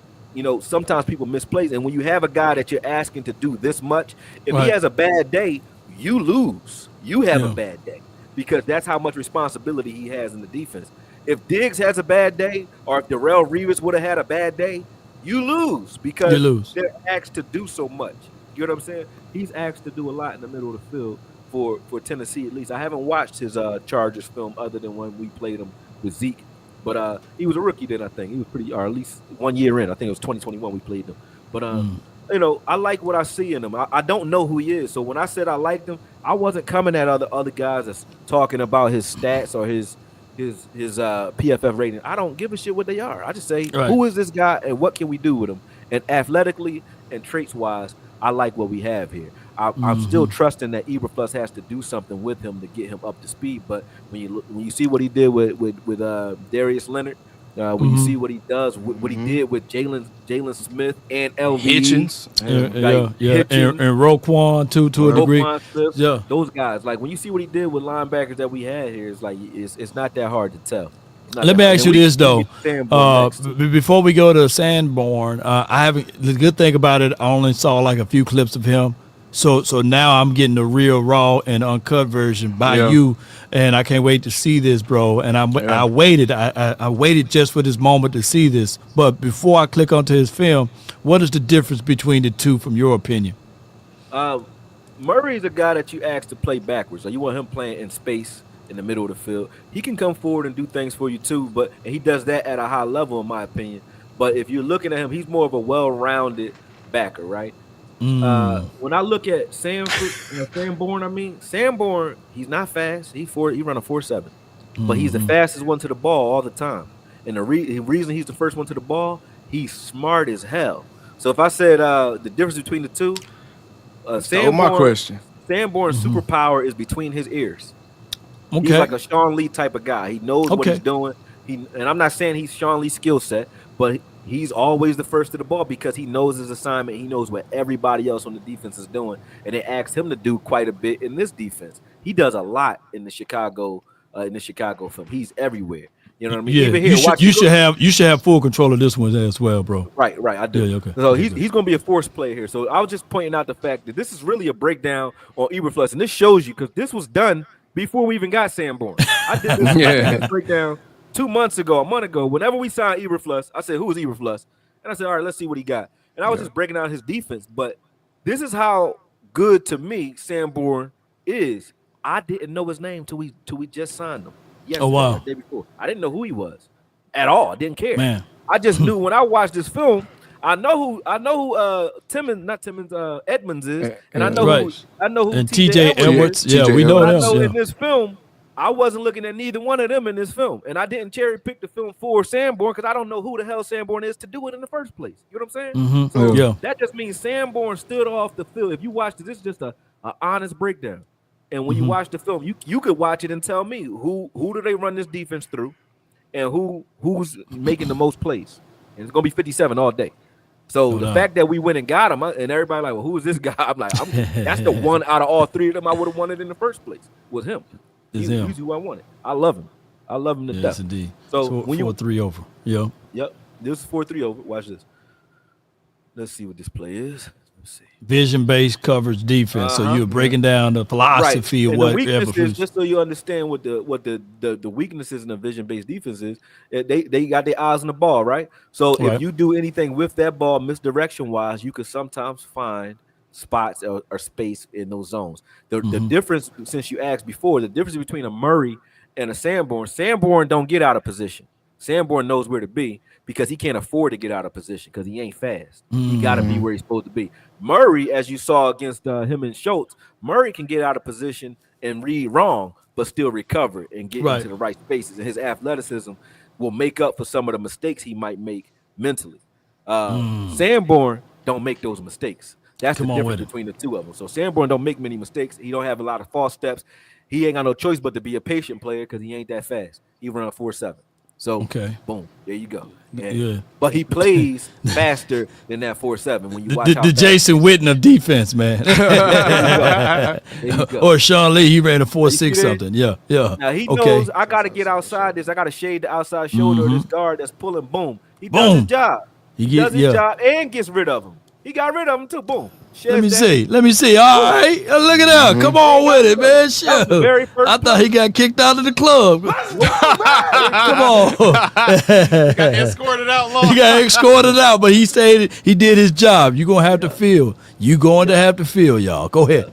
sometimes people misplace, and when you have a guy that you're asking to do this much, if he has a bad day, you lose. You have a bad day, because that's how much responsibility he has in the defense. If Diggs has a bad day, or if Darrelle Revis would have had a bad day, you lose, because they're asked to do so much. You know what I'm saying? He's asked to do a lot in the middle of the field for Tennessee, at least. I haven't watched his Chargers film other than when we played him with Zeke. But he was a rookie then, I think. He was pretty, or at least 1 year in. I think it was 2021 we played him. But, I like what I see in him. I don't know who he is. So when I said I liked him, I wasn't coming at other guys that's talking about his stats or his PFF rating. I don't give a shit what they are. I just say, who is this guy and what can we do with him? And athletically and traits-wise, I like what we have here. I'm still trusting that Eberflus has to do something with him to get him up to speed. But when you see what he did with Darius Leonard, when you see what he does, what he did with Jalen Smith and LV Hitchens, and Roquan to a degree, those guys. Like, when you see what he did with linebackers that we had here, it's like it's not that hard to tell. Let me ask you this though. Before we go to Sanborn, the good thing about it, I only saw like a few clips of him. So now I'm getting the real raw and uncut version by you, and I can't wait to see this, bro. And I waited just for this moment to see this. But before I click onto his film, what is the difference between the two, from your opinion? Murray's a guy that you ask to play backwards. So you want him playing in space in the middle of the field. He can come forward and do things for you too, and he does that at a high level, in my opinion. But if you're looking at him, he's more of a well-rounded backer, right? When I look at Sanborn, he's not fast. He run a 4.7, but he's the fastest one to the ball all the time. And the reason he's the first one to the ball, he's smart as hell. So if I said the difference between the two, Sanborn's superpower is between his ears. Okay. He's like a Sean Lee type of guy. He knows what he's doing. And I'm not saying he's Sean Lee's skill set, but he's always the first to the ball because he knows his assignment. He knows what everybody else on the defense is doing, and they asked him to do quite a bit in this defense. He does a lot in the Chicago film. He's everywhere. You know what I mean? Yeah, even here, you should have full control of this one as well, bro. Right. I do. Yeah, okay. So he's going to be a force player here. So I was just pointing out the fact that this is really a breakdown on Eberflus, and this shows you because this was done before we even got Sanborn. I did this breakdown 2 months ago, a month ago. Whenever we signed Eberflus, I said, "Who is Eberflus?" And I said, "All right, let's see what he got." And I was just breaking down his defense, but this is how good to me Sanborn is. I didn't know his name till we just signed him. The day before. I didn't know who he was at all. I didn't care. Man. I just knew when I watched this film, I know who Edmonds is, and I know who and TJ Edwards. Yeah, we know him. In this film, I wasn't looking at neither one of them in this film, and I didn't cherry pick the film for Sanborn because I don't know who the hell Sanborn is to do it in the first place. You know what I'm saying? So that just means Sanborn stood off the field. If you watch this is just a honest breakdown. And when you watch the film, you could watch it and tell me who do they run this defense through, and who's making the most plays. And it's gonna be 57 all day. So the fact that we went and got him, and everybody like, well, who is this guy? I'm like, that's the one out of all three of them I would have wanted in the first place. Was him. He's who I wanted. I love him. I love him to death. Yes, indeed. So when 4-3 over. Yep. This is 4-3 over. Watch this. Let's see what this play is. Vision-based coverage defense. So you're breaking down the philosophy of what weaknesses, just so you understand what the weaknesses in the vision-based defense is. They got their eyes on the ball, right? So if you do anything with that ball misdirection-wise, you could sometimes find spots or space in those zones. The difference, since you asked before, the difference between a Murray and a Sanborn don't get out of position. Sanborn knows where to be because he can't afford to get out of position because he ain't fast. He got to be where he's supposed to be. Murray, as you saw against him and Schultz, Murray can get out of position and read wrong, but still recover and get into the right spaces. And his athleticism will make up for some of the mistakes he might make mentally. Sanborn don't make those mistakes. That's the difference between the two of them. So Sanborn don't make many mistakes. He don't have a lot of false steps. He ain't got no choice but to be a patient player because he ain't that fast. He run a 4.7. So, boom, there you go. But he plays faster than that 4.7 when you watch the Jason Witten of defense, man. There you go. Or Sean Lee, he ran a 4.6 something. Yeah. Now he knows I got to get outside this. I got to shade the outside shoulder of this guard that's pulling. Boom. He does his job. He does his job and gets rid of him. He got rid of him too. Boom. Let me see. All right. Look at that. Come on with it, man. Shit. I thought he got kicked out of the club. Come on. Got escorted out long. He got escorted out, but he stayed. He did his job. You're going to have to feel. Y'all. Go ahead.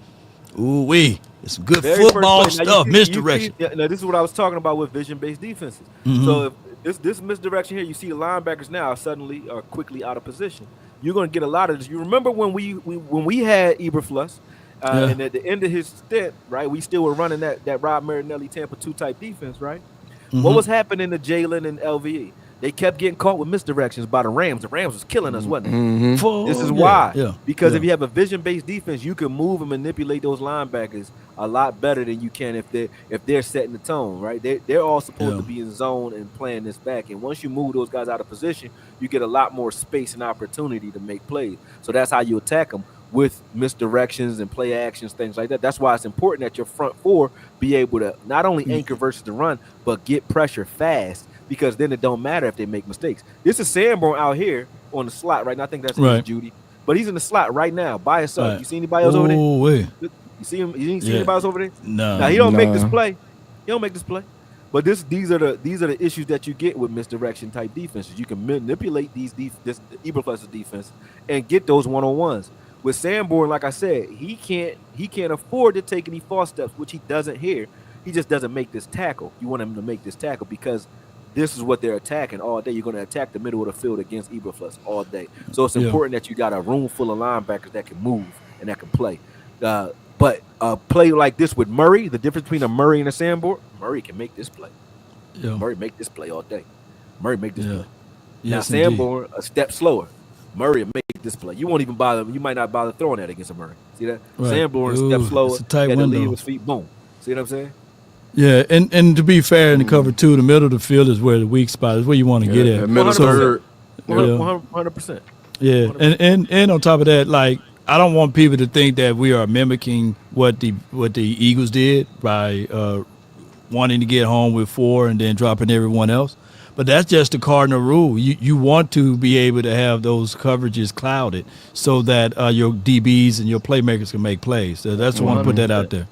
Ooh-wee. It's some good football stuff. Misdirection. Now, this is what I was talking about with vision-based defenses. So if this misdirection here, you see the linebackers now suddenly are quickly out of position. You're going to get a lot of this. You remember when we had Eberflus, and at the end of his stint, right, we still were running that Rob Marinelli Tampa 2 type defense, right? What was happening to Jalen and LVE? They kept getting caught with misdirections by the Rams. The Rams was killing us, wasn't it? This is why. Because if you have a vision-based defense, you can move and manipulate those linebackers a lot better than you can if they're setting the tone, right? They're all supposed to be in zone and playing this back. And once you move those guys out of position, you get a lot more space and opportunity to make plays. So that's how you attack them, with misdirections and play actions, things like that. That's why it's important that your front four be able to not only anchor versus the run, but get pressure fast, because then it don't matter if they make mistakes. This is Sanborn out here on the slot right now. I think that's Judy. But he's in the slot right now by himself. You see anybody else over there? You see him? You see anybody else over there? No. Now he don't make this play. He don't make this play. But these are the issues that you get with misdirection type defenses. You can manipulate this Eberflus's defense and get those one-on-ones. With Sanborn, like I said, he can't afford to take any false steps, which he doesn't here. He just doesn't make this tackle. You want him to make this tackle because this is what they're attacking all day. You're going to attack the middle of the field against Eberflus all day. So it's important that you got a room full of linebackers that can move and that can play. But a play like this with Murray, the difference between a Murray and a Sanborn, Murray can make this play. Yeah. Murray make this play all day. Murray make this play. Yes, now Sanborn a step slower. Murray make this play. You won't even bother. You might not bother throwing that against a Murray. See that? Right. Sanborn a step slower. It's a tight window. Leave his feet. Boom. See what I'm saying? Yeah, and to be fair, in the cover two, the middle of the field is where the weak spot is, where you want to get at. Middle third. 100%. Yeah, 100%. And on top of that, like, I don't want people to think that we are mimicking what the Eagles did by wanting to get home with 4 and then dropping everyone else. But that's just the cardinal rule. You want to be able to have those coverages clouded so that your DBs and your playmakers can make plays. So that's why I want to put that out there.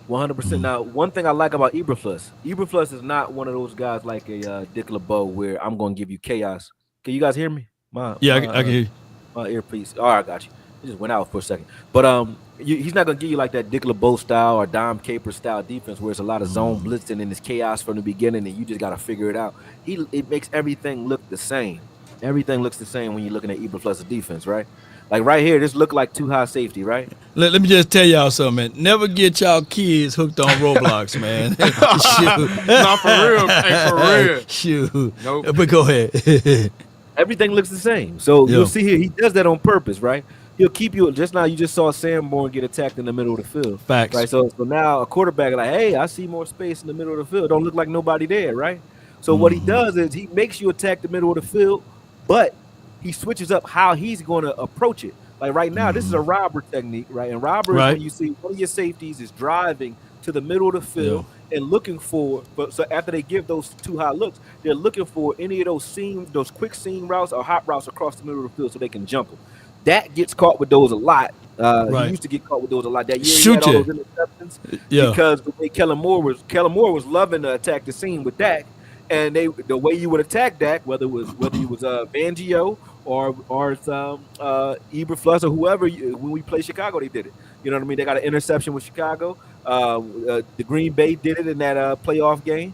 100%. Now, one thing I like about Eberflus is not one of those guys like a Dick LeBeau where I'm going to give you chaos. Can you guys hear me? I can hear you. My earpiece. All right, I got you. It just went out for a second. But he's not going to give you like that Dick LeBeau style or Dom Capers style defense where it's a lot of zone blitzing and it's chaos from the beginning and you just got to figure it out. It makes everything look the same. Everything looks the same when you're looking at Eberflus's defense, right? Like right here, this look like too high safety, right? Let me just tell y'all something, man. Never get y'all kids hooked on Roblox, man. Shoot. Not for real. Hey, for real. Shoot. Nope. But go ahead. Everything looks the same. So you'll see here, he does that on purpose, right? He'll keep you. Just now, you just saw Sanborn get attacked in the middle of the field. Facts. Right. So now a quarterback like, hey, I see more space in the middle of the field. Don't look like nobody there, right? So what he does is he makes you attack the middle of the field, but he switches up how he's going to approach it. Like right now, this is a robber technique, right? And robber is when you see one of your safeties is driving to the middle of the field and looking for. But so after they give those too high looks, they're looking for any of those seam, those quick seam routes or hot routes across the middle of the field so they can jump them. That gets caught with those a lot. He used to get caught with those a lot. That year he had all those interceptions because the way Kellen Moore was loving to attack the seam with Dak. And the way you would attack Dak, whether it was Fangio or some Eberflus or whoever, when we played Chicago, they did it. You know what I mean? They got an interception with Chicago. The Green Bay did it in that playoff game.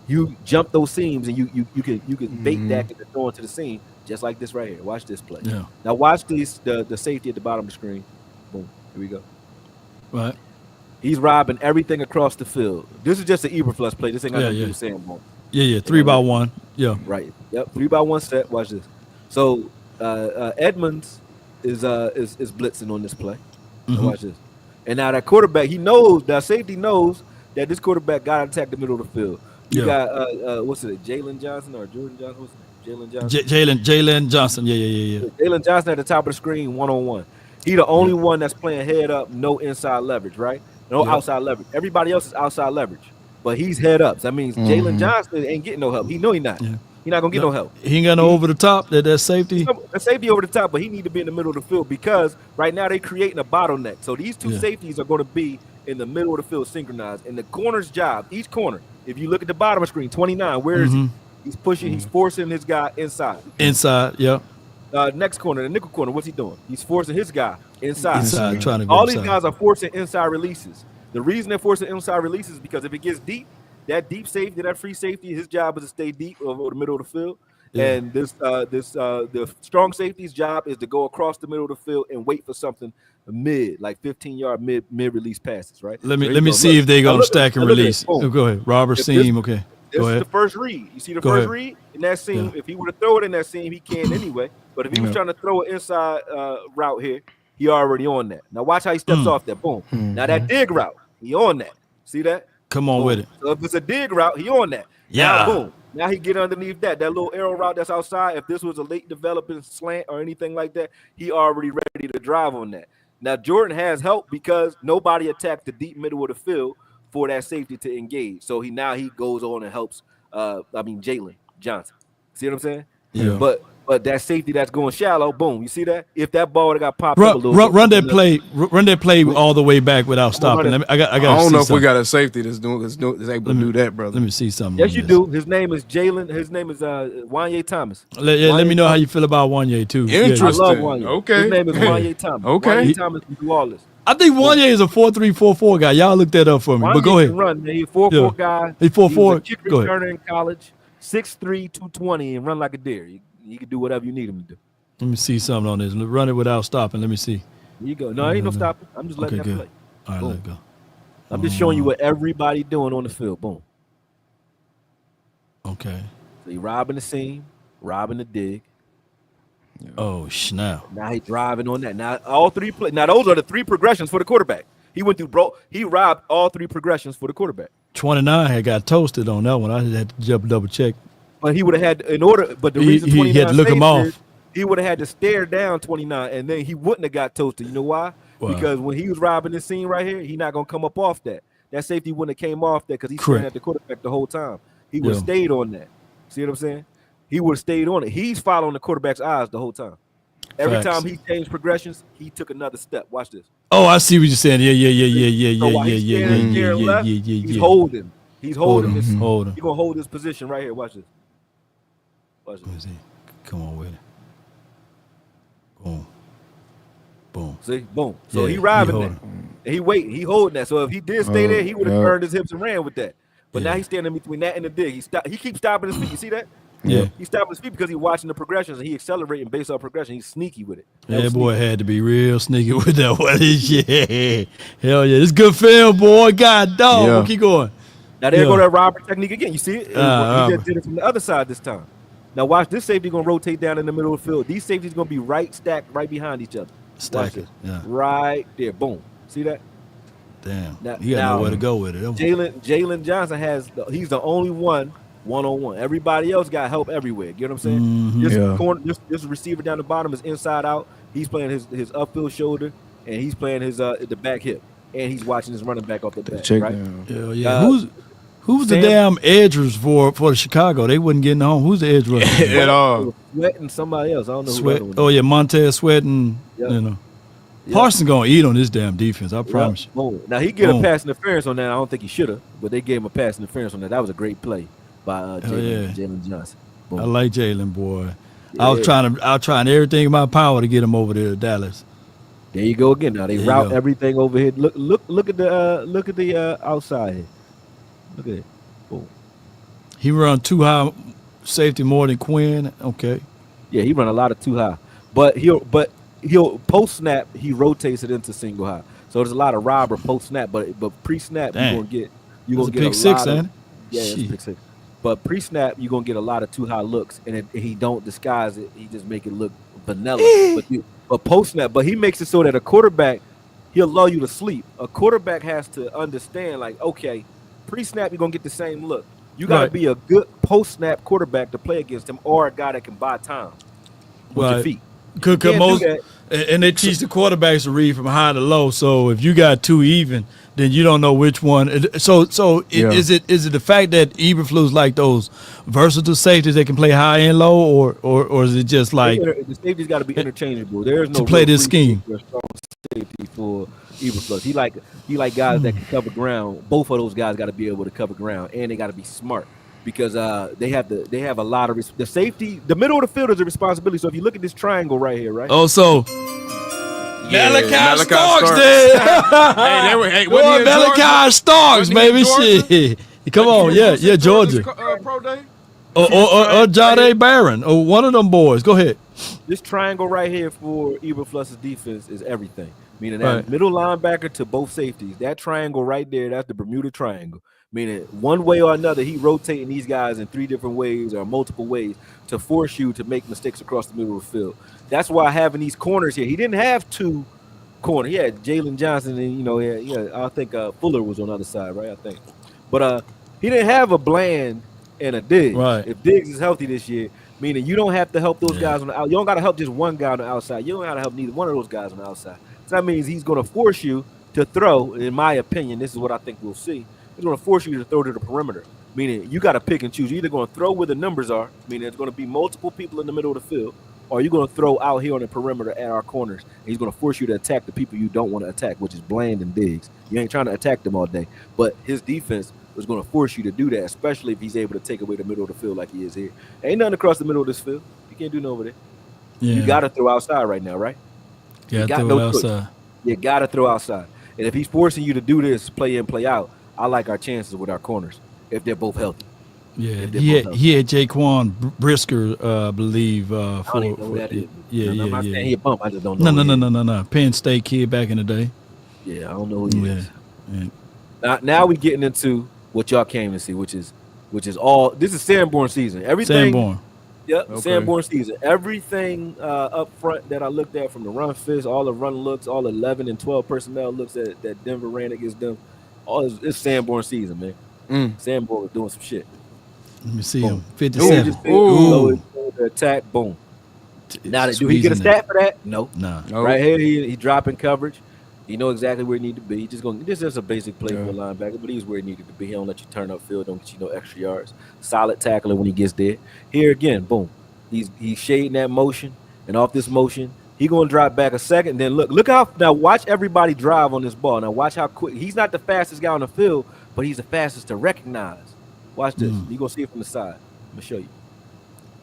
You jump those seams and you can bait Dak into throwing to the seam just like this right here. Watch this play. Yeah. Now watch the safety at the bottom of the screen. Boom. Here we go. Right. He's robbing everything across the field. This is just an Eberflus play. This ain't got nothing to do with Sanborn. Yeah. 3-by-1. Yeah. Right. Yep. 3-by-1 set. Watch this. So Edmonds is blitzing on this play. Watch this. And now that quarterback, that safety knows that this quarterback got to attack the middle of the field. You got what's it? Jalen Johnson or Jordan Johnson? What's it? Jalen Johnson. Jalen Johnson. Yeah. Jalen Johnson at the top of the screen, 1-on-1. He the only one that's playing head up, no inside leverage, right? No outside leverage. Everybody else is outside leverage, but he's head up. So that means Jalen Johnson ain't getting no help. He know he not. Yeah. He not gonna get no help. He ain't got no over the top. That safety. The safety over the top, but he need to be in the middle of the field because right now they creating a bottleneck. So these two safeties are going to be in the middle of the field synchronized. And the corner's job, each corner. If you look at the bottom of the screen, 29. Where is he? He's pushing. He's forcing his guy inside. Next corner, the nickel corner. What's he doing? He's forcing his guy inside. Trying to go All inside. these guys are forcing inside releases. The reason they're forcing inside releases is because if it gets deep, that deep safety, that free safety, his job is to stay deep over the middle of the field. Yeah. And the strong safety's job is to go across the middle of the field and wait for something like 15-yard mid release passes. Right. Let me see if they're gonna stack and release. Go ahead, Robert seam. Okay. This is the first read. You see the first read in that seam. Yeah. If he would have thrown it in that seam, he can anyway. But if he was trying to throw an inside route here, he already on that. Now watch how he steps off that. Boom. Now that dig route, he on that. See that? Come on with it. So if it's a dig route, he on that. Yeah. Now, boom. Now he get underneath that little arrow route that's outside. If this was a late developing slant or anything like that, he already ready to drive on that. Now Jordan has help because nobody attacked the deep middle of the field for that safety to engage. So he goes on and helps Jalen Johnson. See what I'm saying? Yeah. But that safety that's going shallow, boom. You see that? If that ball would have got popped up a little run that play all the way back without stopping. I don't know if we got a safety that's able to do that, brother. Let me see something. Yes, you do. His name is Jalen. His name is Wanye Thomas. Let me know how you feel about Wanye too. Interesting. I love Wanye. Okay. His name is Wanye Thomas. Okay. Wanye Thomas can do all this. I think Wanye is a 4.344 guy. Y'all look that up for me. Wanye but go ahead. Run. He's a 4.4 guy. He's 4.4. He was a kick go returner ahead. in college. 6'3", 220, and run like a deer. You can do whatever you need him to do. Let me see something on this. Run it without stopping. Let me see. Here you go. No, ain't no stopping. I'm just letting that play. All right, let it go. I'm just showing you what everybody doing on the field. Boom. Okay. So he robbing the seam, robbing the dig. Oh, snap. Now he driving on that. Now all three play. Now those are the three progressions for the quarterback. He went through, he robbed all three progressions for the quarterback. 29 had got toasted on that one. I had to jump double check. But he would have had, in order, but the reason 29 he had to look him off. He would have had to stare down 29, and then he wouldn't have got toasted. You know why? Wow. Because when he was robbing this scene right here, he not going to come up off that. That safety wouldn't have came off that because he's staring at the quarterback the whole time. He would have stayed on that. See what I'm saying? He would have stayed on it. He's following the quarterback's eyes the whole time. Every time he changed progressions, he took another step. Watch this. Oh, I see what you're saying. Yeah. He's holding. He's holding this. He's gonna hold this position right here. Watch this. Watch this. Come on with it. Boom. Boom. See, boom. So he robbing that. And he waiting. He holding that. So if he did stay there, he would have turned his hips and ran with that. But now he's standing between that and the dig. He keeps stopping his feet. You see that? Yeah. He's stopping his feet because he's watching the progressions and he accelerating based on progression. He's sneaky with it. That boy had to be real sneaky with that one. Yeah. Hell yeah. It's good film, boy. God dog. We'll keep going. Now there go that robber technique again. You see it? He just did it from the other side this time. Now watch this safety gonna rotate down in the middle of the field. These safeties gonna be stacked right behind each other. Stack it. Yeah. Right there. Boom. See that? Damn. You got nowhere to go with it. Jalen Johnson he's the only one-on-one. Everybody else got help everywhere. You know what I'm saying? This receiver down the bottom is inside out. He's playing his upfield shoulder and he's playing his the back hip. And he's watching his running back off the back. Right? Hell yeah. Who's the damn edge rushers for the Chicago? They wasn't getting home. Who's the edge rusher? At all. Sweat and somebody else. I don't know Sweat. Oh yeah, Montez Sweat and Parsons gonna eat on this damn defense. I promise you. Boom. Now he get a pass interference on that. I don't think he should have, but they gave him a pass interference on that. That was a great play by Jalen Johnson. Boom. I like Jalen, boy. Yeah. I was trying everything in my power to get him over there to Dallas. There you go again. Now they route everything over here. Look at the outside here. Look at it. Boom. He run too high safety more than Quinn. Okay. Yeah, he run a lot of too high. But he'll post snap, he rotates it into single high. So there's a lot of robber post snap, but pre snap you're gonna get a pick six, ain't it? Yeah, it's pick six. But pre snap you're gonna get a lot of too high looks, and he don't disguise it. He just make it look vanilla. but post snap, but he makes it so that a quarterback, he'll lull you to sleep. A quarterback has to understand, like, okay, pre-snap, you're going to get the same look. You got to be a good post-snap quarterback to play against him or a guy that can buy time with your feet. And they teach the quarterbacks to read from high to low. So if you got two even, then you don't know which one. So is it the fact that Eberflus like those versatile safeties that can play high and low, or is it just like the safety's got to be interchangeable? There's no to play this scheme. Safety for Eberflus. He like guys that can cover ground. Both of those guys got to be able to cover ground, and they got to be smart because they have a lot of the safety. The middle of the field is a responsibility. So if you look at this triangle right here, right? Oh, so Malachi Starks there. Malachi Starks, baby. Shit. Come on, yeah, Georgia. Pro day. Or Jahdae Barron, or one of them boys. Go ahead. This triangle right here for Eberflus's defense is everything. Meaning that middle linebacker to both safeties. That triangle right there, that's the Bermuda Triangle. Meaning one way or another, he rotating these guys in three different ways or multiple ways to force you to make mistakes across the middle of the field. That's why having these corners here. He didn't have two corners. He had Jalen Johnson and I think Fuller was on the other side, right? I think. But he didn't have a Bland and a Diggs. Right. If Diggs is healthy this year, meaning you don't have to help those guys on the outside. You don't got to help just one guy on the outside. You don't got to help neither one of those guys on the outside. So that means he's going to force you to throw. In my opinion, this is what I think we'll see. He's going to force you to throw to the perimeter, meaning you got to pick and choose. You're either going to throw where the numbers are, meaning there's going to be multiple people in the middle of the field, or you're going to throw out here on the perimeter at our corners. And he's going to force you to attack the people you don't want to attack, which is Bland and Diggs. You ain't trying to attack them all day, but his defense is going to force you to do that, especially if he's able to take away the middle of the field like he is here. Ain't nothing across the middle of this field. You can't do nothing over there. Yeah. You got to throw outside right now, right? Yeah, throw outside. You got to throw outside. And if he's forcing you to do this, play in, play out, I like our chances with our corners if they're both healthy. Yeah, he had Jaquan Brisker, I believe. I don't even know who that is. Yeah. I'm not saying he a bump. I just don't know. No. Penn State kid back in the day. Yeah, I don't know who he is. Yeah. Now we getting into what y'all came to see, which is all. This is Sanborn season. Everything. Sanborn. Yep, okay. Sanborn season. Everything up front that I looked at, from the run fist, all the run looks, all 11 and 12 personnel looks that Denver ran against them. All it's Sanborn season, man. Sanborn was doing some shit. Let me see him. 57. The attack, boom. Now, do he get a stat for that? No. Nah. Right here, he dropping coverage. He know exactly where he need to be. This is a basic play for a linebacker, but he's where he needed to be. He don't let you turn up field, don't get you no extra yards. Solid tackler when he gets there. Here again, boom. He's shading that motion, and off this motion, he gonna drop back a second. Then look how now. Watch everybody drive on this ball. Now watch how quick. He's not the fastest guy on the field, but he's the fastest to recognize. Watch this. You gonna see it from the side. I'm gonna show you.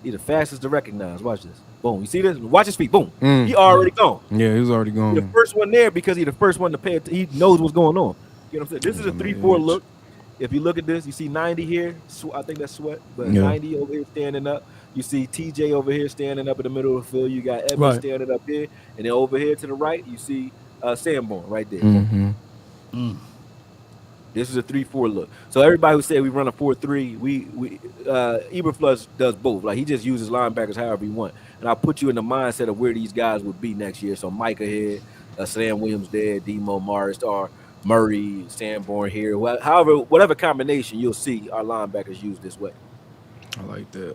He's the fastest to recognize. Watch this. Boom. You see this? Watch his feet. Boom. He already gone. Yeah, he was already gone. He's the first one there because he's the first one to pay attention. He knows what's going on. You know what I'm saying? This is a 3-4 look. If you look at this, you see 90 here. I think that's Sweat. But 90 over here standing up. You see TJ over here standing up in the middle of the field. You got Evans standing up here. And then over here to the right, you see Sanborn right there. This is a 3-4 look. So everybody who said we run a 4-3, Eberflus does both. Like, he just uses linebackers however he wants. And I'll put you in the mindset of where these guys would be next year. So Micah here, Sam Williams there, Demo Morris, or Murray, Sanborn here. However, whatever combination you'll see our linebackers use this way. I like that.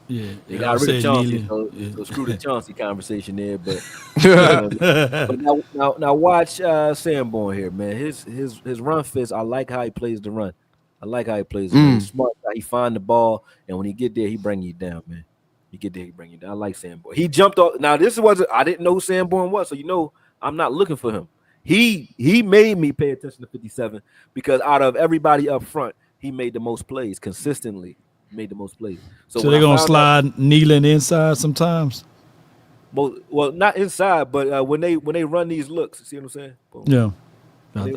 Yeah, they got rid of Chauncey, so screw the Chauncey conversation there. But, but now watch Sanborn here, man. His run fits. I like how he plays the run. He's smart. He find the ball, and when he get there, he bring you down, man. He bring you down. I like Sanborn. He jumped off. Now I didn't know who Sanborn was, so I'm not looking for him. He made me pay attention to 57 because out of everybody up front, he made the most plays consistently. So they're gonna slide kneeling inside sometimes. Well, not inside, but when they run these looks, see what I'm saying? Boom. Yeah. When they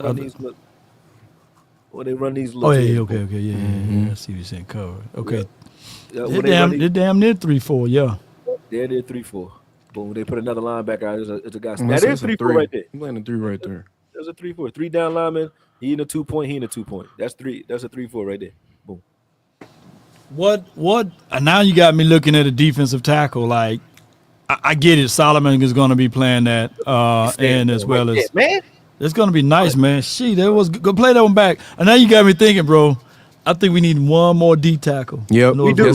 run these looks. Oh yeah, okay, yeah. I see what you're saying. Cover. Okay. They're damn near 3-4. Yeah. They're 3-4. Boom. They put another linebacker out. It's a guy. That is 3-4 right there. He's landing 3 right there. There's a 3-4. 3 down lineman. He in a 2-point. He in a 2-point. That's 3. That's a 3-4 right there. Boom. What? Now you got me looking at a defensive tackle. Like, I get it. Solomon is going to be playing that, and as well as man, it's going to be nice, man. That was go play that one back. And now you got me thinking, bro. I think we need one more D tackle. Yep, we do.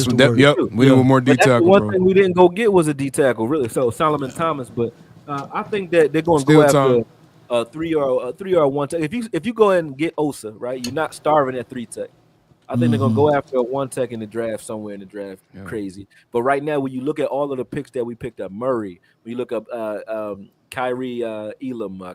We need one more D tackle. One thing we didn't go get was a D tackle, really. So Solomon Thomas, but I think that they're going to go after a 3 or 1 tech. If you go ahead and get Osa, right, you're not starving at 3 tech. I think they're gonna go after a 1 tech in the draft somewhere in the draft. Yeah. Crazy. But right now, when you look at all of the picks that we picked up, Murray, when you look up Kyrie Elam, or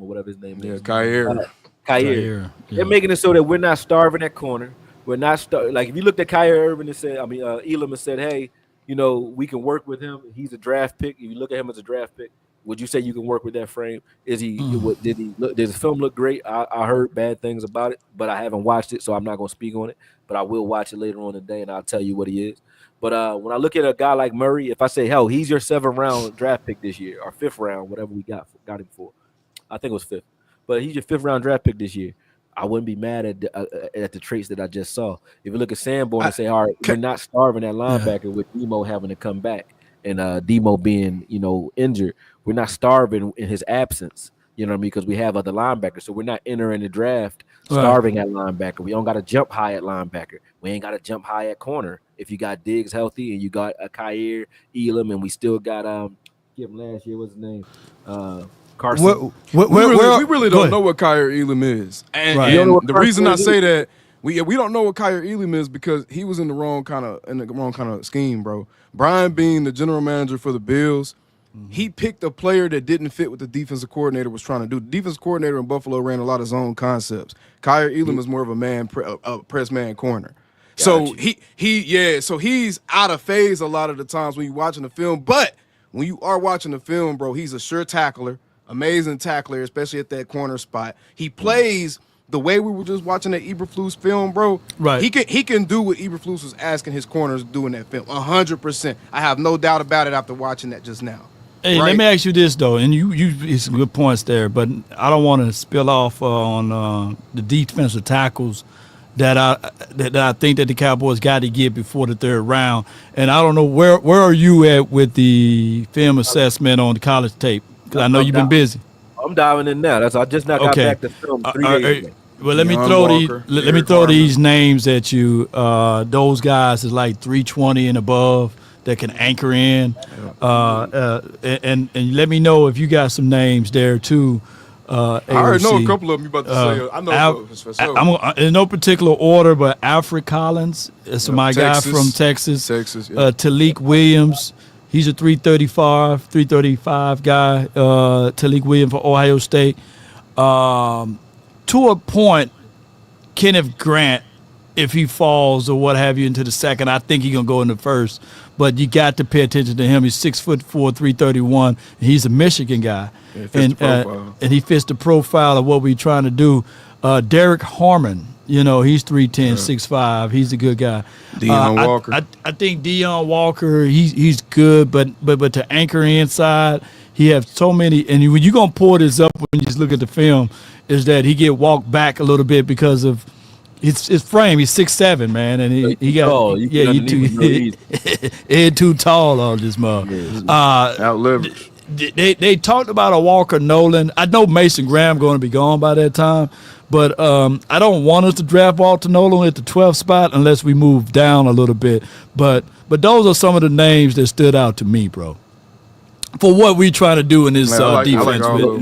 whatever his name is. Kyer. They're making it so that we're not starving at corner. We're not like if you looked at Kyer Irvin and said, Elam and said, hey, we can work with him. He's a draft pick. If you look at him as a draft pick, would you say you can work with that frame? Is he? Did the film look great? I heard bad things about it, but I haven't watched it, so I'm not going to speak on it. But I will watch it later on today, and I'll tell you what he is. But when I look at a guy like Murray, if I say, hell, he's your 7th round draft pick this year, or 5th round, whatever we got him for, I think it was 5th. But he's your 5th round draft pick this year. I wouldn't be mad at the traits that I just saw. If you look at Sanborn and say, all right, we're not starving that linebacker with Demo having to come back and Demo being, injured. We're not starving in his absence, you know what I mean? Because we have other linebackers. So we're not entering the draft starving at linebacker. We don't got to jump high at linebacker. We ain't got to jump high at corner. If you got Diggs healthy and you got a Kyer Elam and we still got give him last year, what's his name? Carson. We really don't know what Kyer Elam is. And the reason I say that we don't know what Kyer Elam is because he was in the wrong kind of scheme, bro. Brian Bean, the general manager for the Bills, he picked a player that didn't fit what the defensive coordinator was trying to do. The defensive coordinator in Buffalo ran a lot of zone concepts. Kyer Elam is more of a press man corner. So so he's out of phase a lot of the times when you're watching the film. But when you are watching the film, bro, he's a sure tackler, amazing tackler, especially at that corner spot. He plays the way we were just watching that Eberflus film, bro. Right. He can do what Eberflus was asking his corners to do in that film. 100%. I have no doubt about it after watching that just now. Hey, let me ask you this though, and you some good points there, but I don't want to spill off on the defensive tackles that I think that the Cowboys got to get before the third round. And I don't know where are you at with the film assessment on the college tape? Because I know you've been busy. I'm diving in now. I just now got back to film 3 days ago. Well, let me throw these names at you. Those guys is like 320 and above that can anchor in, and let me know if you got some names there too. I already know a couple of them you about to say. I know for sure. I'm in no particular order, but Alfred Collins is my guy from Texas. Talik Williams, he's a 335 guy. Talik Williams for Ohio State. To a point, Kenneth Grant, if he falls or what have you into the second, I think he's going to go in the first. But you got to pay attention to him. He's 6'4", 331. He's a Michigan guy. And he fits the profile of what we're trying to do. Derek Harmon, he's 3'10", 6'5". He's a good guy. Deion Walker. I think Deion Walker, he's good, but to anchor inside, he has so many. And when you're going to pull this up when you just look at the film, is that he get walked back a little bit because of his frame. He's 6'7", man, and he got he's too tall on this mug. Out leverage. They talked about a Walker Nolan. I know Mason Graham going to be gone by that time, but I don't want us to draft Walter Nolan at the 12th spot unless we move down a little bit. But those are some of the names that stood out to me, bro, for what we trying to do in this defense. I'm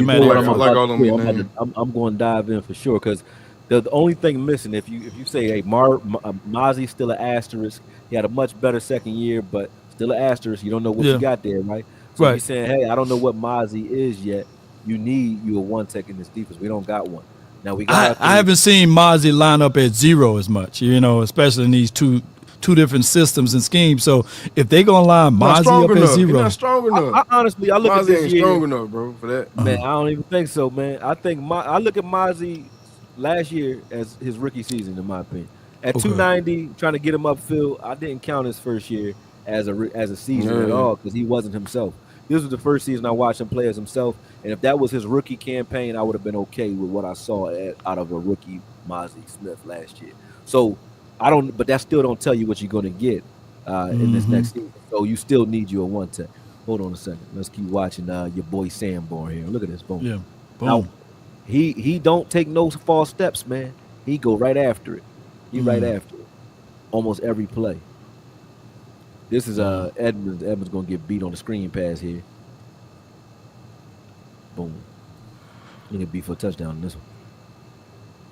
going to dive in for sure because the only thing missing, if you say, hey, Mazi's still an asterisk. He had a much better second year, but still an asterisk. You don't know what you got there, right? So you're saying, hey, I don't know what Mazi is yet. You need a one tech in this defense. We don't got one. Now I haven't seen Mazi line up at 0 as much, especially in these two different systems and schemes. So if they're gonna line Mazi up at 0, he's not strong enough. Honestly, I look at this year. Strong enough, bro, for that. Man, I don't even think so, man. I think I look at Mazi last year as his rookie season, in my opinion. At 290, trying to get him upfield, I didn't count his first year as a season at all because he wasn't himself. This was the first season I watched him play as himself, and if that was his rookie campaign, I would have been okay with what I saw out of a rookie Mazi Smith last year. So but that still don't tell you what you're going to get in this next season. So you still need you a one tech. Hold on a second. Let's keep watching your boy Sanborn here. Look at this. Boom. Yeah. Boom. Now, he don't take no false steps, man. He go right after it. Right after it. Almost every play. This is Edmonds. Edmonds gonna get beat on the screen pass here. Boom. He gonna beat for a touchdown in this one.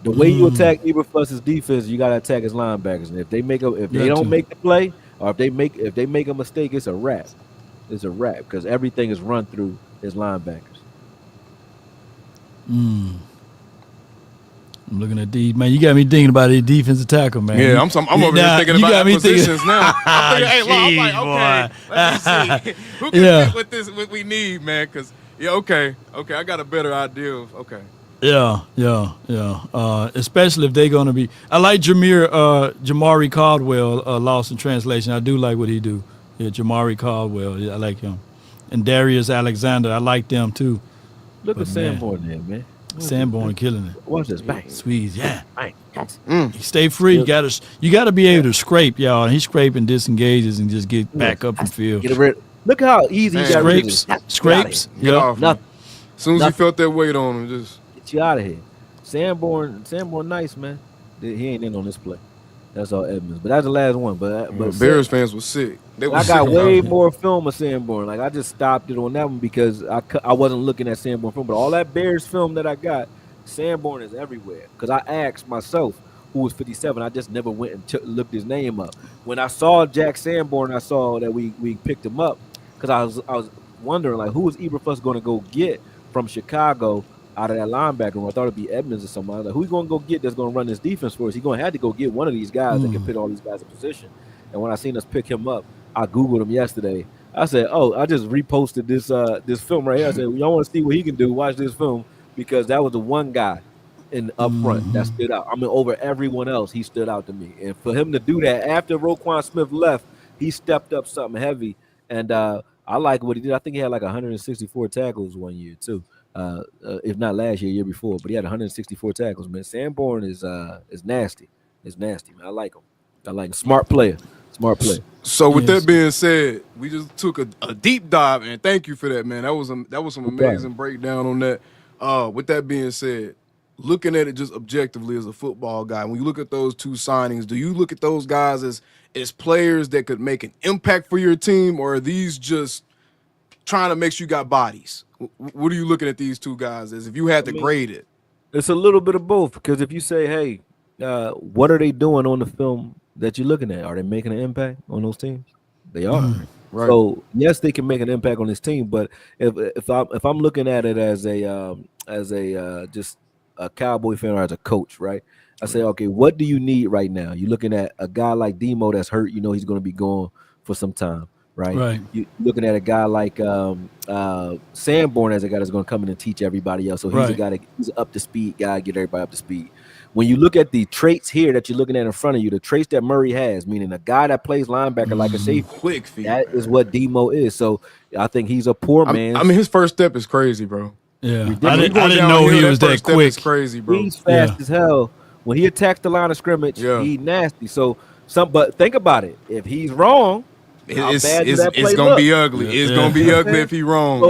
The way you attack Eberflus's defense, you gotta attack his linebackers. And if they don't make the play, or if they make a mistake, it's a wrap. It's a wrap because everything is run through his linebackers. I'm looking at these, man. You got me thinking about the defensive tackle, man. Yeah, I'm over here thinking about positions now. I'm thinking, okay, let me see. Who can fit with this? What we need, man? Because okay, I got a better idea of Yeah. Especially if they're gonna be. I like Jamari Caldwell, lost in translation. I do like what he do. Yeah, Jamari Caldwell. Yeah, I like him. And Darius Alexander, I like them too. Look at Sanborn there, man. Sanborn killing it. Watch this, bang. Squeeze, yeah. Bang. Stay free. You gotta be able to scrape, y'all. And he scraping disengages and just get back up and field. Get rid. Look how easy he got rid of it. Scrapes. Get off. Nothing. As soon as he felt that weight on him, just get you out of here. Sanborn, nice, man. He ain't in on this play. That's all Edmonds. But that's the last one. But Bears fans was sick. I got way more film of Sanborn. Like I just stopped it on that one because I wasn't looking at Sanborn film. But all that Bears film that I got, Sanborn is everywhere. Because I asked myself who was 57. I just never went and looked his name up. When I saw Jack Sanborn, I saw that we picked him up because I was wondering like who was Eberflus going to go get from Chicago out of that linebacker room. I thought it'd be Edmonds or something. I was like, who's going to go get that's going to run this defense for us? He's going to have to go get one of these guys that can put all these guys in position. And when I seen us pick him up, I Googled him yesterday. I said, I just reposted this film right here. I said, y'all want to see what he can do? Watch this film because that was the one guy in up front that stood out. I mean, over everyone else, he stood out to me. And for him to do that after Roquan Smith left, he stepped up something heavy. And I like what he did. I think he had like 164 tackles one year too. If not last year, year before, but he had 164 tackles. Man, Sanborn is nasty. It's nasty, man. I like him. Smart player. So with that being said, we just took a deep dive, and thank you for that, man. That was some amazing breakdown on that. With that being said, looking at it just objectively as a football guy, when you look at those two signings, do you look at those guys as players that could make an impact for your team, or are these just trying to make sure you got bodies? What are you looking at these two guys as if you had to grade it? It's a little bit of both, because if you say, hey, what are they doing on the film that you're looking at? Are they making an impact on those teams? They are. Right. So yes, they can make an impact on this team, but if I'm looking at it as a just a Cowboy fan or as a coach, right? I say, okay, what do you need right now? You're looking at a guy like Demo that's hurt. You know he's going to be gone for some time, right? Right. You're looking at a guy like Sanborn as a guy that's going to come in and teach everybody else. So he's a guy he's an up to speed guy, get everybody up to speed. When you look at the traits here that you're looking at in front of you, the traits that Murray has, meaning a guy that plays linebacker like a safety, quick feet, that is what Demo is. So I think he's a poor man. I mean, his first step is crazy, bro. Yeah, I didn't know he was that quick. It's crazy, bro. He's fast as hell. When he attacks the line of scrimmage, he's nasty. So but think about it. If he's wrong, it's gonna be ugly. It's gonna be ugly if he's wrong.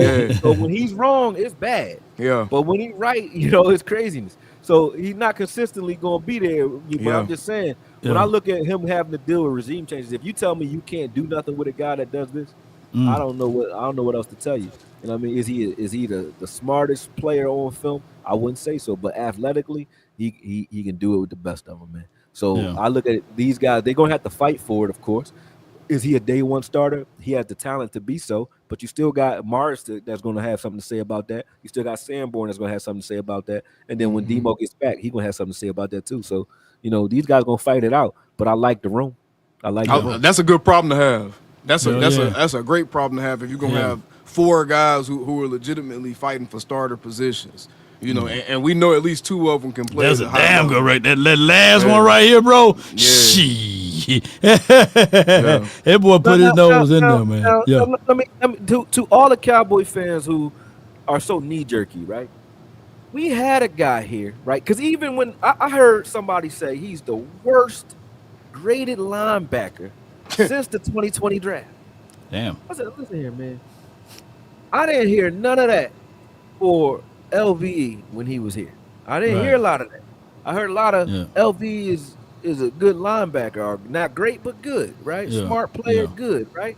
So when he's wrong, it's bad. Yeah. But when he's right, it's craziness. So he's not consistently going to be there. But I'm just saying, when I look at him having to deal with regime changes, if you tell me you can't do nothing with a guy that does this, I don't know what else to tell you. You know what I mean? Is he the smartest player on film? I wouldn't say so, but athletically, he can do it with the best of them, man. So I look at these guys; they're gonna have to fight for it, of course. Is he a day one starter? He has the talent to be so, but you still got Morris that's going to have something to say about that. You still got Sanborn that's going to have something to say about that. And then when Demo gets back, he's going to have something to say about that too. So, these guys going to fight it out. But I like the room. That's a good problem to have. That's a great problem to have if you're going to have four guys who are legitimately fighting for starter positions. And we know at least two of them can play. That's a damn good right. That last one right here, bro. Shit. That boy put his nose in there, man. Let me to all the Cowboy fans who are so knee jerky, right? We had a guy here, right? Because even when I heard somebody say he's the worst graded linebacker since the 2020 draft. Damn. I said, listen here, man. I didn't hear none of that for LVE when he was here. I didn't hear a lot of that. I heard a lot of LVE is a good linebacker, or not great but good, right? Smart player, good, right?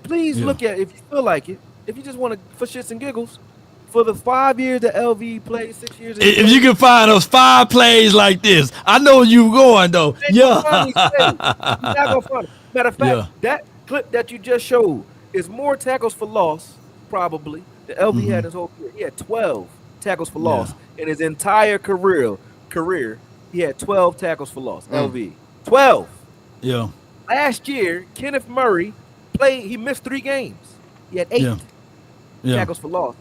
Please look at, if you feel like it, if you just want to, for shits and giggles, for the 5 years that LVE played, 6 years. If you can find those 5 plays like this, I know you going though. You're not gonna find it. Matter of fact, that clip that you just showed is more tackles for loss, probably. The LV had his whole career. He had 12 tackles for loss in his entire career. He had 12 tackles for loss. LV 12. Yeah. Last year, Kenneth Murray he missed 3 games. He had 8 tackles for loss,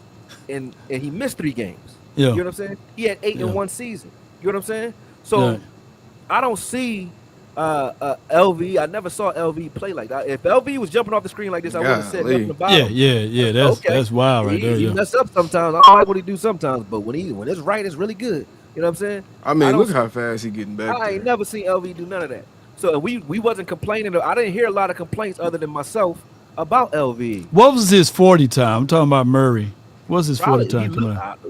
and he missed 3 games. You know what I'm saying? He had 8 in one season. You know what I'm saying? So I don't see LV. I never saw LV play like that. If LV was jumping off the screen like this, I would have said nothing about him. Yeah. That's wild right there. He mess up sometimes. I don't like what he do sometimes, but when it's right, it's really good. You know what I'm saying? I mean, look how fast he getting back. I ain't never seen LV do none of that. So we wasn't complaining. I didn't hear a lot of complaints other than myself about LV. What was his 40 time? I'm talking about Murray. What's his 40 time?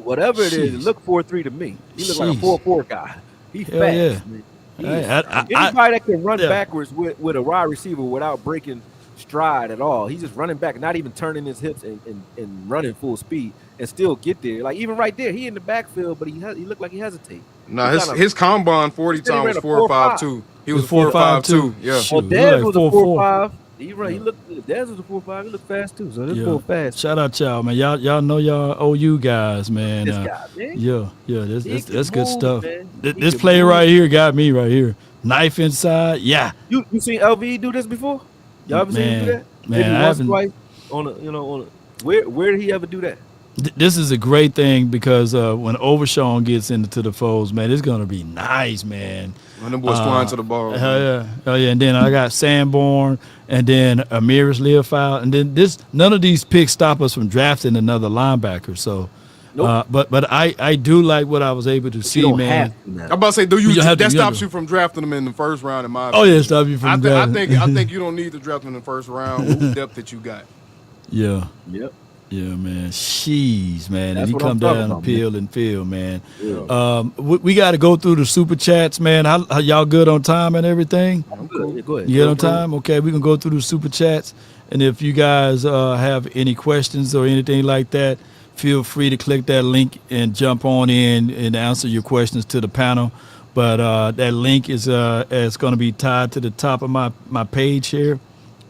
Whatever it is, it looked 4.3 to me. He looked like a 4.4 guy. He fast. Man. Anybody that can run backwards with a wide receiver without breaking stride at all. He's just running back, not even turning his hips and running full speed and still get there. Like even right there, he in the backfield, but he looked like he hesitated. No, his combine 40 time was 4.52. He was 4.52. Yeah. Oh, Dez was a 4.5. He looked. Dez was a 4.5. He looked fast too. So this boy fast. Shout out y'all, man. Y'all know y'all OU guys, man. This guy, man. Yeah. That's good stuff. This play right here got me right here. Knife inside. Yeah. You seen LVE do this before? Y'all ever seen him do that? Man, I haven't. Twice on a. Where did he ever do that? This is a great thing because when Overshawn gets into the folds, man, it's gonna be nice, man. When them boys flying to the ball. Hell yeah, and then I got Sanborn, and then Amiris Leofold, and then none of these picks stop us from drafting another linebacker. So, Nope. but I do like what I was able to see, man. I'm about to say, that stops you from drafting them in the first round, in my opinion. Oh yeah, stop you from drafting. I think you don't need to draft them in the first round with the depth that you got. Yeah. Yep. Yeah, man. Sheesh, man. That's and he what come I'm down talking and about, peel and feel, man. Yeah. We got to go through the super chats, man. How y'all good on time and everything? I'm good. Yeah, go ahead. You good on time? Okay, we can go through the super chats. And if you guys have any questions or anything like that, feel free to click that link and jump on in and answer your questions to the panel. But that link is going to be tied to the top of my page here.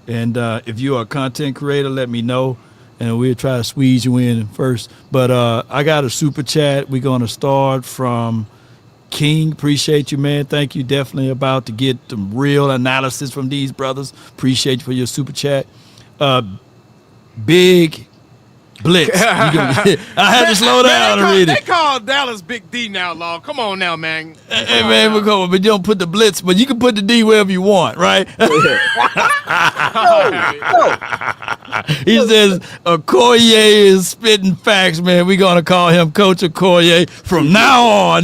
And if you are a content creator, let me know. And we'll try to squeeze you in first. But I got a super chat. We're going to start from King. Appreciate you, man. Thank you. Definitely about to get some real analysis from these brothers. Appreciate you for your super chat. Big Blitz. I had to slow down and read it. They call Dallas Big D now, Law. Come on now, man. Hey, man, we're going, but you don't put the Blitz, but you can put the D wherever you want, right? He says, Okoye is spitting facts, man. We're going to call him Coach Okoye from now on.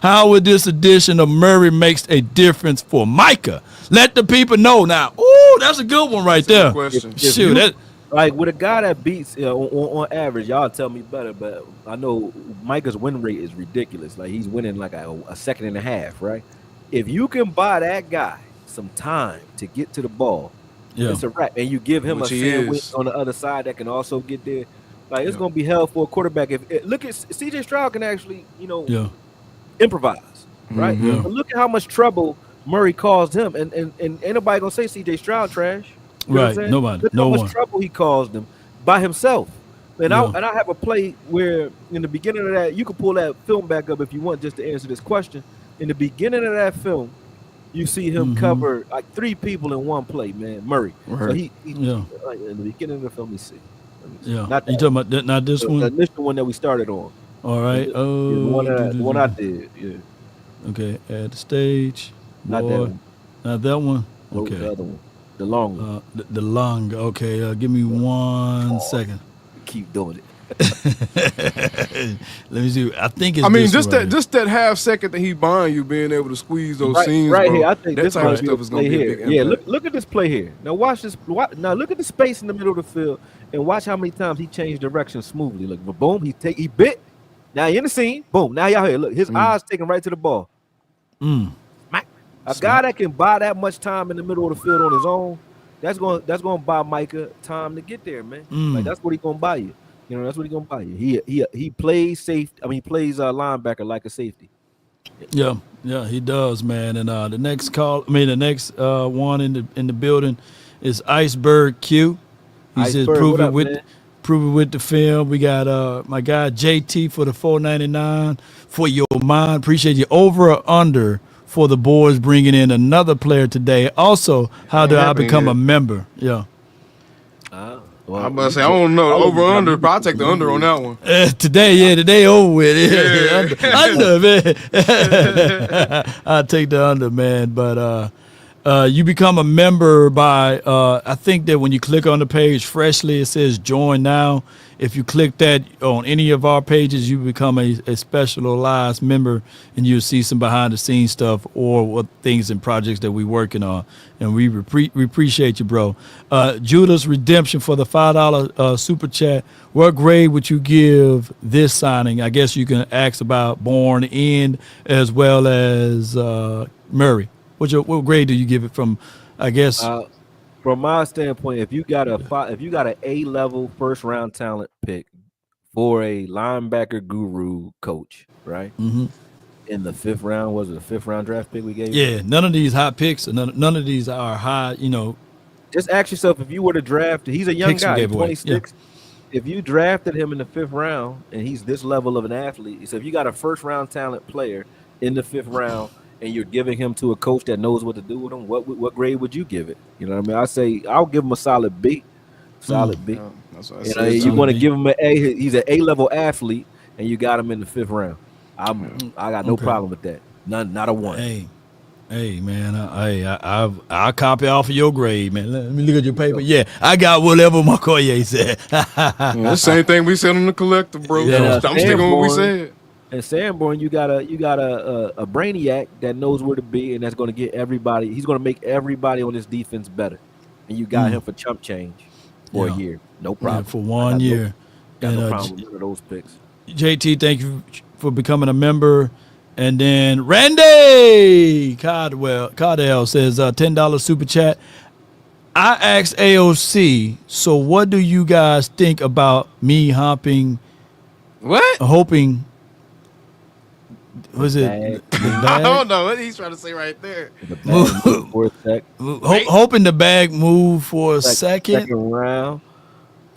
How would this addition of Murray makes a difference for Micah? Let the people know now. Ooh, that's a good one right there. Shoot, like with a guy that beats on average, y'all tell me better, but I know Micah's win rate is ridiculous. Like he's winning like a second and a half, right? If you can buy that guy some time to get to the ball, it's a wrap. And you give him a sandwich on the other side that can also get there. Like it's gonna be hell for a quarterback. Look at CJ Stroud can actually, improvise, right? Mm-hmm. But look at how much trouble Murray caused him, and ain't nobody gonna say CJ Stroud trash. You know right, nobody. Look how much trouble he caused them by himself. And I have a play where in the beginning of that, you can pull that film back up if you want just to answer this question. In the beginning of that film, you see him cover like 3 people in one play, man. Murray. Right. So he in the beginning of the film, let me see. Yeah. You talking about not this one? The initial one that we started on. All right. The one I did. Yeah. Okay. Add the stage. Not that one. Not that one. Okay. The other one. The long one. The long. Okay. Give me 1 second. Keep doing it. Let me see. I think it's. Just that half second that he buying you, being able to squeeze those scenes right bro, here. I think that this type of stuff is going to be a big impact. Yeah, look at this play here. Now watch this. Now look at the space in the middle of the field and watch how many times he changed direction smoothly. Look, boom, he bit. Now he in the scene. Boom. Now y'all here. Look, his eyes taking right to the ball. A guy that can buy that much time in the middle of the field on his own, that's going to buy Micah time to get there, man. Like that's what he's going to buy you. That's what he's going to buy you. He plays safety. He plays linebacker like a safety. Yeah, he does, man. And the next one in the building is Iceberg Q. He says prove it with the film. We got my guy JT for the $4.99 for your mind. Appreciate you. Over or under for the boys bringing in another player today. Also, how do I become a member? Yeah. Well, I'm about to say, I don't know. Over or under, but I'll take the under on that one. Today over with. Under, man. I'll take the under, man. But you become a member by, I think that when you click on the page freshly, it says join now. If you click that on any of our pages, you become a specialized member, and you'll see some behind-the-scenes stuff or what things and projects that we're working on. And we appreciate you, bro. Judas Redemption for the $5 super chat. What grade would you give this signing? I guess you can ask about Bourne in as well as Murray. What grade do you give it from? I guess. From my standpoint, if you got an A-level first-round talent pick for a linebacker guru coach, right? Mm-hmm. In the 5th round, was it a 5th round draft pick we gave? Yeah, none of these hot picks, none of these are high. Just ask yourself if you were to draft. He's a young guy, 26. Yeah. If you drafted him in the 5th round and he's this level of an athlete, so if you got a first-round talent player in the 5th round, and you're giving him to a coach that knows what to do with him, what grade would you give it? You know what I mean? I say I'll give him a solid B. Solid B. Yeah, that's what I said. You want to give him an A. He's an A-level athlete, and you got him in the 5th round. I got no problem with that. Not a 1. Hey, man, I'll copy off of your grade, man. Let me look at your paper. Yeah, I got whatever Makoye said. The same thing we said on the collective, bro. Yeah, I'm sticking with what we said. And Sanborn, you got a brainiac that knows where to be, and that's going to get everybody. He's going to make everybody on this defense better. And you got him for chump change for a year. No problem. Yeah, for 1 year. Got no problem with one of those picks. JT, thank you for becoming a member. And then Randy Cardell says $10 super chat. I asked AOC, so what do you guys think about me hoping? What? Hoping. Was it? I don't know what he's trying to say right there. Hoping the bag move for a second round.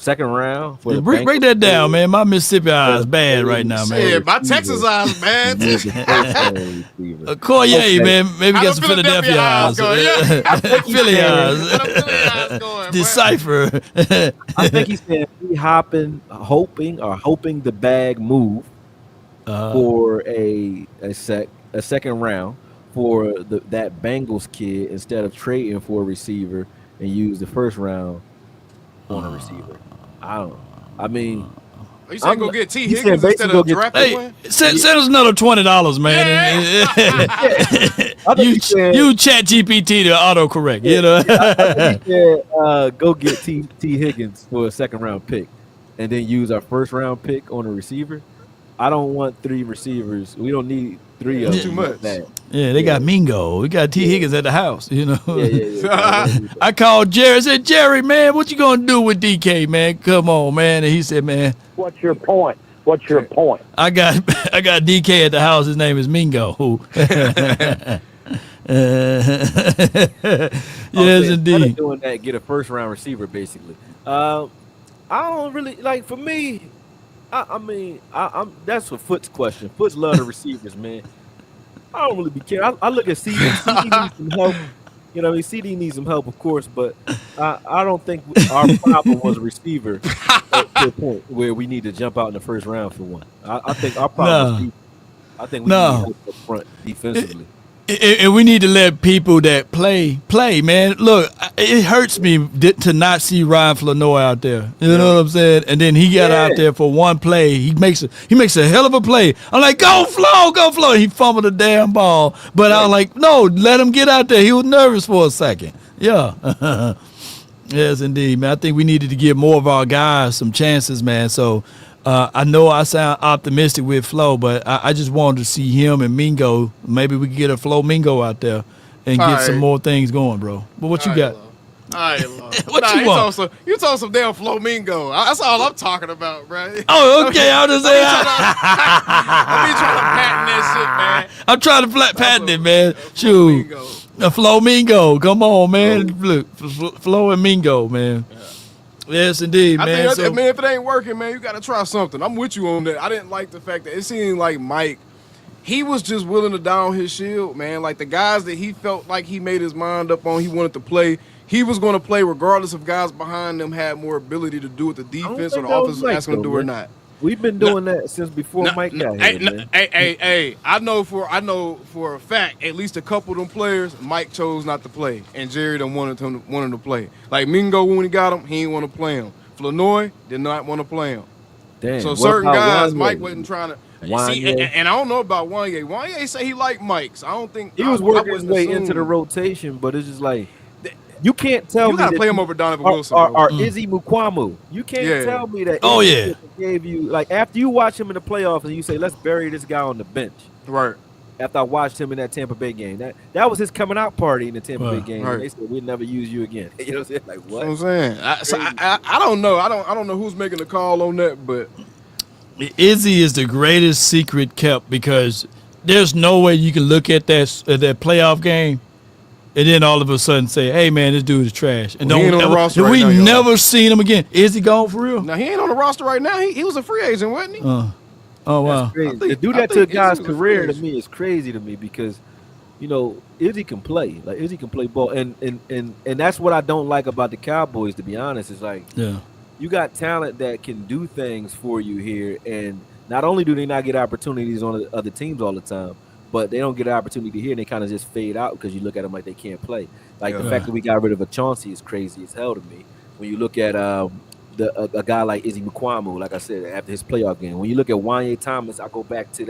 Break that down, man. My Mississippi eyes bad right now, man. Yeah, my Texas eyes bad. Koye, man. Maybe got some Philadelphia eyes. Philly eyes. Decipher. I think he said hoping the bag move for a second round for that Bengals kid instead of trading for a receiver and use the 1st round on a receiver. I mean, you saying go get T. Higgins instead of drafting one? Send us another $20, man. You chat GPT to autocorrect. You know. I think he said, go get T. Higgins for a 2nd round pick, and then use our 1st round pick on a receiver. I don't want 3 receivers. We don't need 3 of them. Too much. Yeah, they got Mingo. We got T. Higgins at the house, you know. Yeah. I called Jerry. I said, Jerry, man, what you going to do with DK, man? Come on, man. And he said, man. What's your point? I got DK at the house. His name is Mingo. Yes, indeed. Doing that, get a 1st round receiver, basically. I don't really, like, for me, I mean, that's for Foot's question. Foot's love the receivers, man. I don't really be caring. I look at CD. CD needs some help. You know, CD needs some help, of course, but I don't think our problem was a receiver to a point where we need to jump out in the 1st round for one. I think our problem was defense. I think we need help up front defensively. And we need to let people that play, man. Look, it hurts me to not see Ryan Flournoy out there. You know what I'm saying? And then he got out there for one play. He makes a hell of a play. I'm like, go Flo. He fumbled the damn ball. But I was like, no, let him get out there. He was nervous for a second. Yeah. Yes, indeed, man. I think we needed to give more of our guys some chances, man. So I know I sound optimistic with Flo, but I just wanted to see him and Mingo. Maybe we could get a Flo Mingo out there and get some more things going, bro. But what you got? What you want? You told some damn Flo Mingo. That's all I'm talking about, bro. Oh, okay. I was just saying. I be trying to patent that shit, man. I'm trying to patent it, man. Shoot. A Flo Mingo. Come on, man. Look, Flo and Mingo, man. Yeah. Yes, indeed, man. I mean, if it ain't working, man, you got to try something. I'm with you on that. I didn't like the fact that it seemed like Mike, he was just willing to down his shield, man. Like the guys that he felt like he made his mind up on, he wanted to play. He was going to play regardless if guys behind them had more ability to do what the defense or the offense was asking them to do or not. We've been doing that since before Mike got here, man. Hey, I know for a fact, at least a couple of them players, Mike chose not to play, and Jerry done wanted him to play. Like Mingo, when he got him, he didn't want to play him. Flournoy did not want to play him. Damn, so certain guys, Mike wasn't trying to. See, and I don't know about Wanye. Wanye say he liked Mike's. I don't think he was working his way into the rotation, but it's just like. You can't tell me you gotta play him over Donovan Wilson or Izzy Mukwamu. You can't tell me that. Gave you like after you watch him in the playoffs and you say let's bury this guy on the bench. Right. After I watched him in that Tampa Bay game, that was his coming out party in the Tampa Bay game. Right. They said we'll never use you again. You know what I'm saying? Like what? You know what I'm saying. I don't know. I don't know who's making the call on that, but Izzy is the greatest secret kept because there's no way you can look at that playoff game. And then all of a sudden say, "Hey man, this dude is trash." And he ain't on the roster right now, never seen him again. Is he gone for real? No, he ain't on the roster right now. He was a free agent, wasn't he? Oh wow! To do that to a guy's career to me is crazy to me because Izzy can play. Like Izzy can play ball, and that's what I don't like about the Cowboys. To be honest, is like Yeah. you got talent that can do things for you here, and not only do they not get opportunities on the other teams all the time, but they don't get an opportunity here, and they kind of just fade out because you look at them like they can't play. Like the Yeah. fact that we got rid of a Chauncey is crazy as hell to me. When you look at a guy like Izzy Mukwamu, like I said, after his playoff game, when you look at Wanye Thomas, I go back to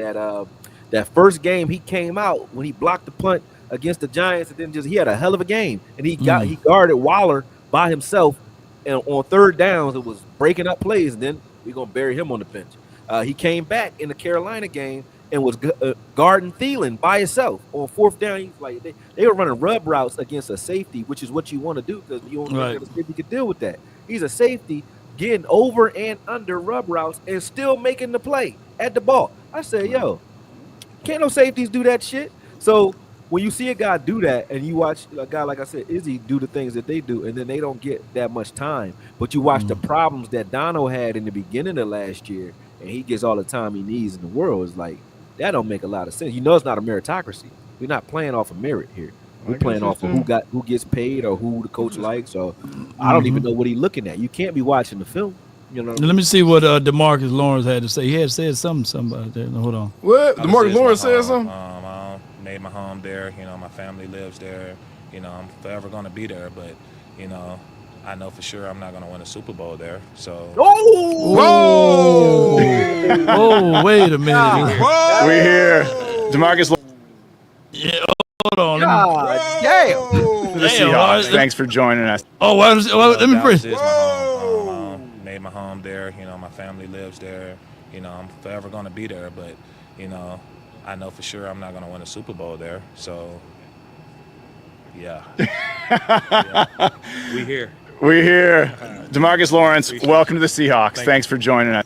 that first game he came out when he blocked the punt against the Giants, and then he had a hell of a game, and he guarded Waller by himself, and on third downs it was breaking up plays, and then we're gonna bury him on the bench. He came back in the Carolina game and was guarding Thielen by himself on fourth down. He's like they were running rub routes against a safety, which is what you want to do because you don't think that a safety could deal with that. He's a safety getting over and under rub routes and still making the play at the ball. I said, yo, can't no safeties do that shit. So when you see a guy do that and you watch a guy, like I said, Izzy do the things that they do, and then they don't get that much time. But you watch the problems that Dono had in the beginning of last year, and he gets all the time he needs in the world. It's like, that don't make a lot of sense. It's not a meritocracy. We're not playing off of merit here. We're playing off of who gets paid or who the coach likes. So I don't even know what he's looking at. You can't be watching the film. Let me see what DeMarcus Lawrence had to say. He had said something about that. Hold on. What? DeMarcus Lawrence said something? I made my home there. My family lives there. I'm forever going to be there. But, I know for sure I'm not going to win a Super Bowl there. So. Whoa! Oh, wait a minute. Whoa! We're here. DeMarcus Yeah, hold on. Damn. to the Seahawks. Thanks for joining us. Oh, let me Dallas bring. is my home. Made my home there. My family lives there. I'm forever going to be there. But, I know for sure I'm not going to win a Super Bowl there. So, yeah. We here. We're here. DeMarcus Lawrence, welcome to the Seahawks. Thanks for joining us.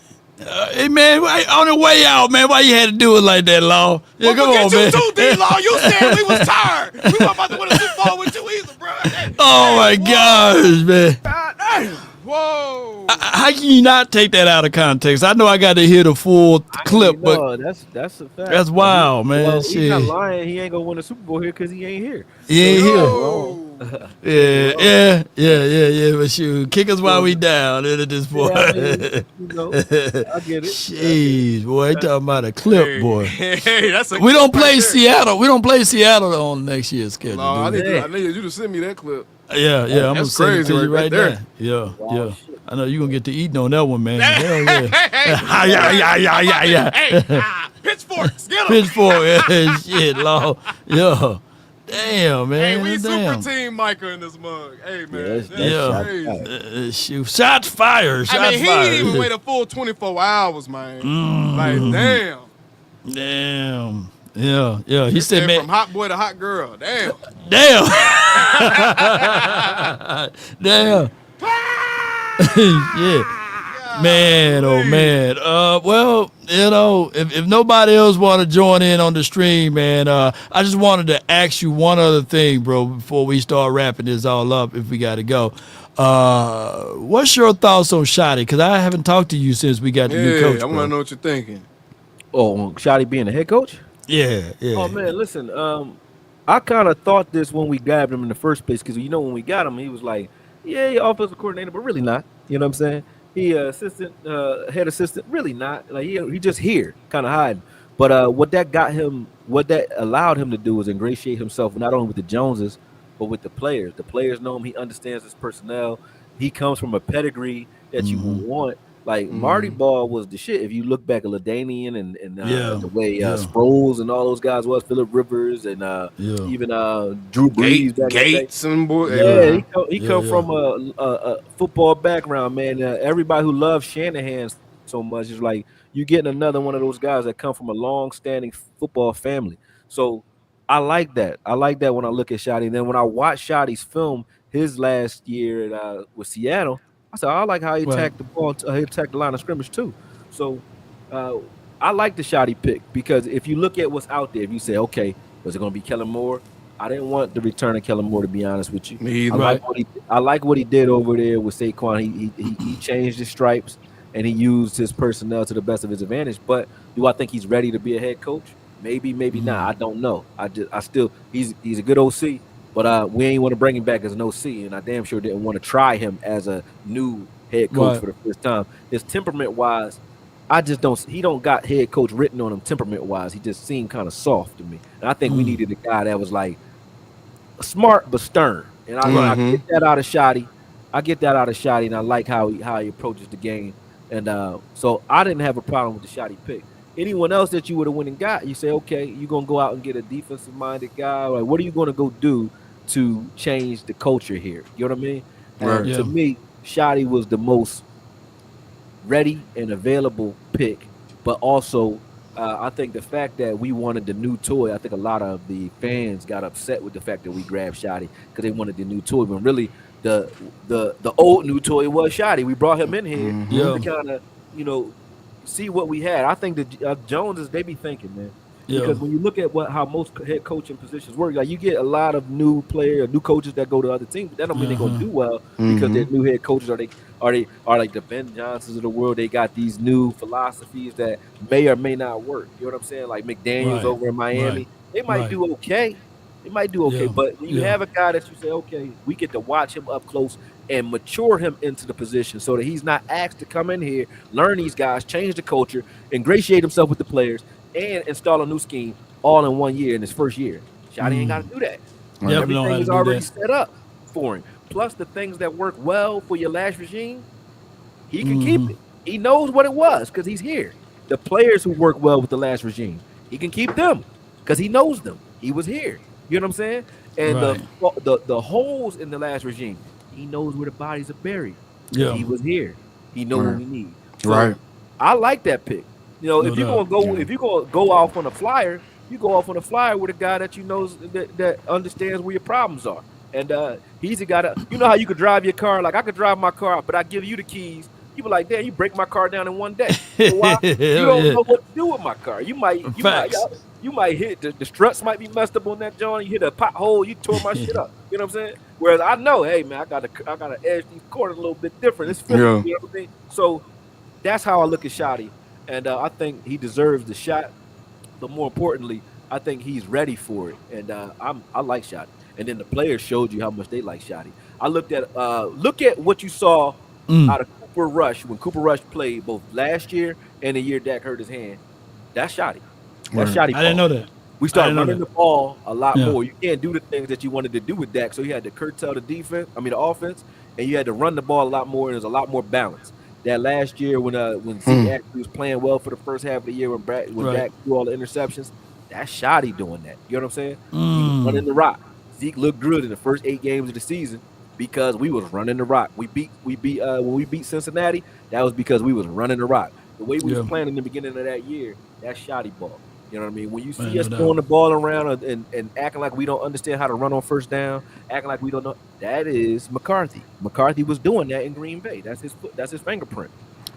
Hey, man, on the way out, man, why you had to do it like that, Law? Yeah, come on, man. You too, D-Law. You said we was tired. We weren't about to win a Super Bowl with you either, bro. Oh, my gosh, man. Whoa. How can you not take that out of context? I know I got to hear the full clip, but that's a fact. that's wild, man. Well, he's not Shit. lying. He ain't gonna win a Super Bowl here because he ain't here. He ain't here. Whoa. Yeah. But shoot, kick us while we down at this point. Yeah, I get it. Jeez, boy, you talking about a clip, boy. Hey, that's a We don't clip play right there. Seattle. We don't play Seattle on next year's schedule. No, I do we? need you to send me that clip. Yeah, I'm gonna That's send it crazy to you right right there. now. Yeah. I know you're gonna get to eating on that one, man. Hell yeah. Hey, pitchforks, get 'em. Pitchfork, yeah, shit, Law. Yeah. Damn, man. Hey, we Damn. super team Micah in this mug. Hey, man. that's Yeah. crazy. Shoot. Shots fired. Shots I mean, he fired. didn't even wait a full 24 hours, man. Mm. Like, damn. Damn. Yeah. He said, And man. from hot boy to hot girl. Damn. Damn. Damn. Yeah. Man, oh man. Well, if nobody else want to join in on the stream, man, I just wanted to ask you one other thing, bro, before we start wrapping this all up. If we got to go, what's your thoughts on Shotty? Because I haven't talked to you since we got the new coach. I want bro. to know what you're thinking. Oh, Shotty being the head coach? Yeah. Oh man, listen. I kind of thought this when we grabbed him in the first place because when we got him, he was like, "Yeah, he offensive coordinator, but really not." You know what I'm saying? He assistant, head assistant, really not. Like he just here, kind of hiding. But what that allowed him to do was ingratiate himself not only with the Joneses, but with the players. The players know him. He understands his personnel. He comes from a pedigree that you would want. Like Marty Ball was the shit. If you look back at LaDainian and the way Sproles and all those guys was, Phillip Rivers and even Drew Brees back in the day. Gates and boy. Yeah, he come from a football background, man. Everybody who loves Shanahan so much is like you getting another one of those guys that come from a long-standing football family. So I like that. I like that when I look at Shotty. And then when I watch Shotty's film, his last year with Seattle, I said I like how he attacked the ball. He attacked the line of scrimmage too. So I like the Shotty pick because if you look at what's out there, if you say, okay, was it going to be Kellen Moore? I didn't want the return of Kellen Moore, to be honest with you. Me either. I like what he did over there with Saquon. He changed his stripes and he used his personnel to the best of his advantage. But do I think he's ready to be a head coach? Maybe not. I don't know. I still he's a good OC, but we ain't want to bring him back as an OC, and I damn sure didn't want to try him as a new head coach Right. for the first time. His temperament wise, I just don't. He don't got head coach written on him temperament wise. He just seemed kind of soft to me, and I think we needed a guy that was like smart but stern. And I get that out of Shotty. I get that out of Shotty, and I like how he approaches the game. And so I didn't have a problem with the Shotty pick. Anyone else that you would have went and got, you say, okay, you're gonna go out and get a defensive minded guy. Like, what are you gonna go do to change the culture here? You know what I mean? And Yeah. to me, Shotty was the most ready and available pick, but also I think the fact that we wanted the new toy, I think a lot of the fans got upset with the fact that we grabbed Shotty because they wanted the new toy. When really the old new toy was Shotty. We brought him in here to kind of, see what we had. I think that Joneses, they be thinking, man. Yeah. Because when you look at how most head coaching positions work, like you get a lot of new coaches that go to other teams, but that don't mean they're gonna do well because they're new head coaches or they are like the Ben Johnsons of the world. They got these new philosophies that may or may not work. You know what I'm saying? Like McDaniels Right. over in Miami, Right. they might Right. do okay. They might do okay, Yeah. but when you have a guy that you say, okay, we get to watch him up close and mature him into the position so that he's not asked to come in here, learn these guys, change the culture, ingratiate himself with the players, and install a new scheme all in 1 year in his first year. Shotty ain't got to do that. Definitely know how Everything to is do already that. set up for him. Plus, the things that work well for your last regime, he can keep it. He knows what it was because he's here. The players who work well with the last regime, he can keep them because he knows them. He was here. You know what I'm saying? And Right. the holes in the last regime, he knows where the bodies are buried. Yeah. He was here. He knows what we need. So Right. I like that pick. No If you're doubt. gonna go off on a flyer, you go off on a flyer with a guy that you know that understands where your problems are. And he's a guy that, you know how you could drive your car. Like I could drive my car, but I give you the keys. You be like, damn, you break my car down in one day. So why? You don't know what to do with my car. You might hit the struts might be messed up on that joint. You hit a pothole, you tore my shit up. You know what I'm saying? Whereas I know, hey man, I gotta edge these corners a little bit different. It's Philly, Yeah. you know what I mean? So that's how I look at Shotty, and I think he deserves the shot. But more importantly, I think he's ready for it, and I like Shotty. And then the players showed you how much they like Shotty. I look at what you saw out of Cooper Rush when Cooper Rush played both last year and the year Dak hurt his hand. That's Shotty. That's Shotty. I didn't know that. We started didn't know running that. the ball a lot Yeah. more. You can't do the things that you wanted to do with Dak, so you had to curtail the offense, and you had to run the ball a lot more, and there's a lot more balance. That last year when Zeke actually was playing well for the first half of the year when Right. Dak threw all the interceptions, that's Shotty doing that. You know what I'm saying? He was running the rock. Zeke looked good in the first 8 games of the season because we was running the rock. When we beat Cincinnati, that was because we was running the rock. The way we was playing in the beginning of that year, that's Shotty ball. You know what I mean? When you see Man, us no throwing doubt. the ball around and acting like we don't understand how to run on first down, acting like we don't know, that is McCarthy. McCarthy was doing that in Green Bay. That's his fingerprint.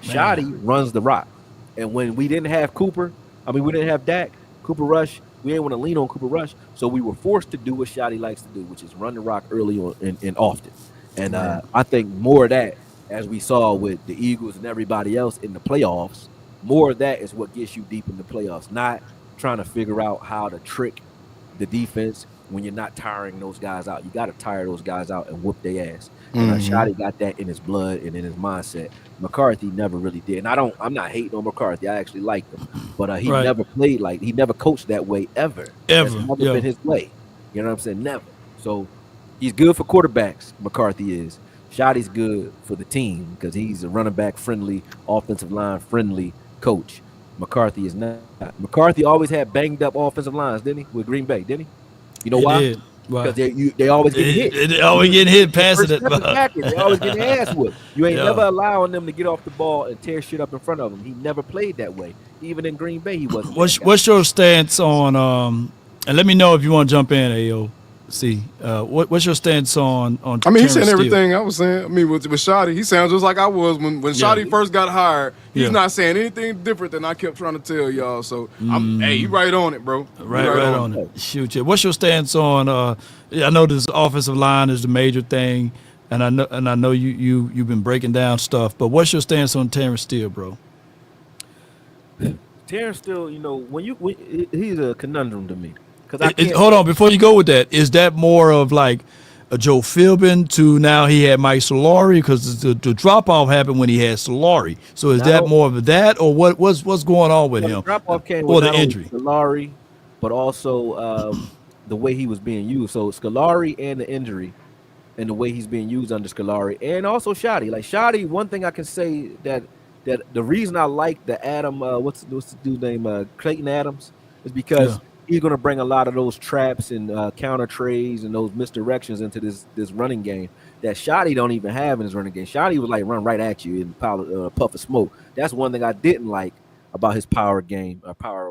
Man. Shotty runs the rock. And when we didn't have we didn't have Dak, Cooper Rush, we didn't want to lean on Cooper Rush, so we were forced to do what Shotty likes to do, which is run the rock early on and often. And I think more of that, as we saw with the Eagles and everybody else in the playoffs, more of that is what gets you deep in the playoffs, not trying to figure out how to trick the defense when you're not tiring those guys out. You got to tire those guys out and whoop their ass. And Shotty got that in his blood and in his mindset. McCarthy never really did. And I'm not hating on McCarthy. I actually liked him. But he Right. never played he never coached that way ever. Ever, That's never yeah. been his way. You know what I'm saying? Never. So he's good for quarterbacks, McCarthy is. Shotty's good for the team because he's a running back friendly, offensive line friendly coach. McCarthy is not. McCarthy always had banged up offensive lines, didn't he? With Green Bay, didn't he? You know He why? did. Right. Because they always get hit. They always getting hit passing First it. step is backwards. They always getting ass whooped. You ain't Yeah. never allowing them to get off the ball and tear shit up in front of him. He never played that way. Even in Green Bay, he wasn't. that guy. What's your stance on and let me know if you want to jump in, AO. See, what's your stance on I mean, he's Terrence saying Steele? everything I was saying. I mean, with Shotty, he sounds just like I was when Shotty first got hired. He's Yeah. not saying anything different than I kept trying to tell y'all. So, hey, you right on it, bro. You Right on it. Shoot, yeah. What's your stance on? I know this offensive line is the major thing, and I know you've been breaking down stuff. But what's your stance on Terrence Steele, bro? Terrence still, he's a conundrum to me because I can't. Hold on, before you go with that, is that more of like a Joe Philbin to now he had Mike Solari? Because the drop off happened when he had Solari. So is that more of that, or what's going on with him? The drop off came or with the not only injury? Scolari, but also the way he was being used. So Scolari and the injury, and the way he's being used under Scolari, and also Shoddy. Like Shoddy, one thing I can say that the reason I like the Adam, what's the dude's name, Clayton Adams, is because he's going to bring a lot of those traps and counter trades and those misdirections into this running game that Shoddy don't even have in his running game. Shoddy would like run right at you and puff of smoke. That's one thing I didn't like about his power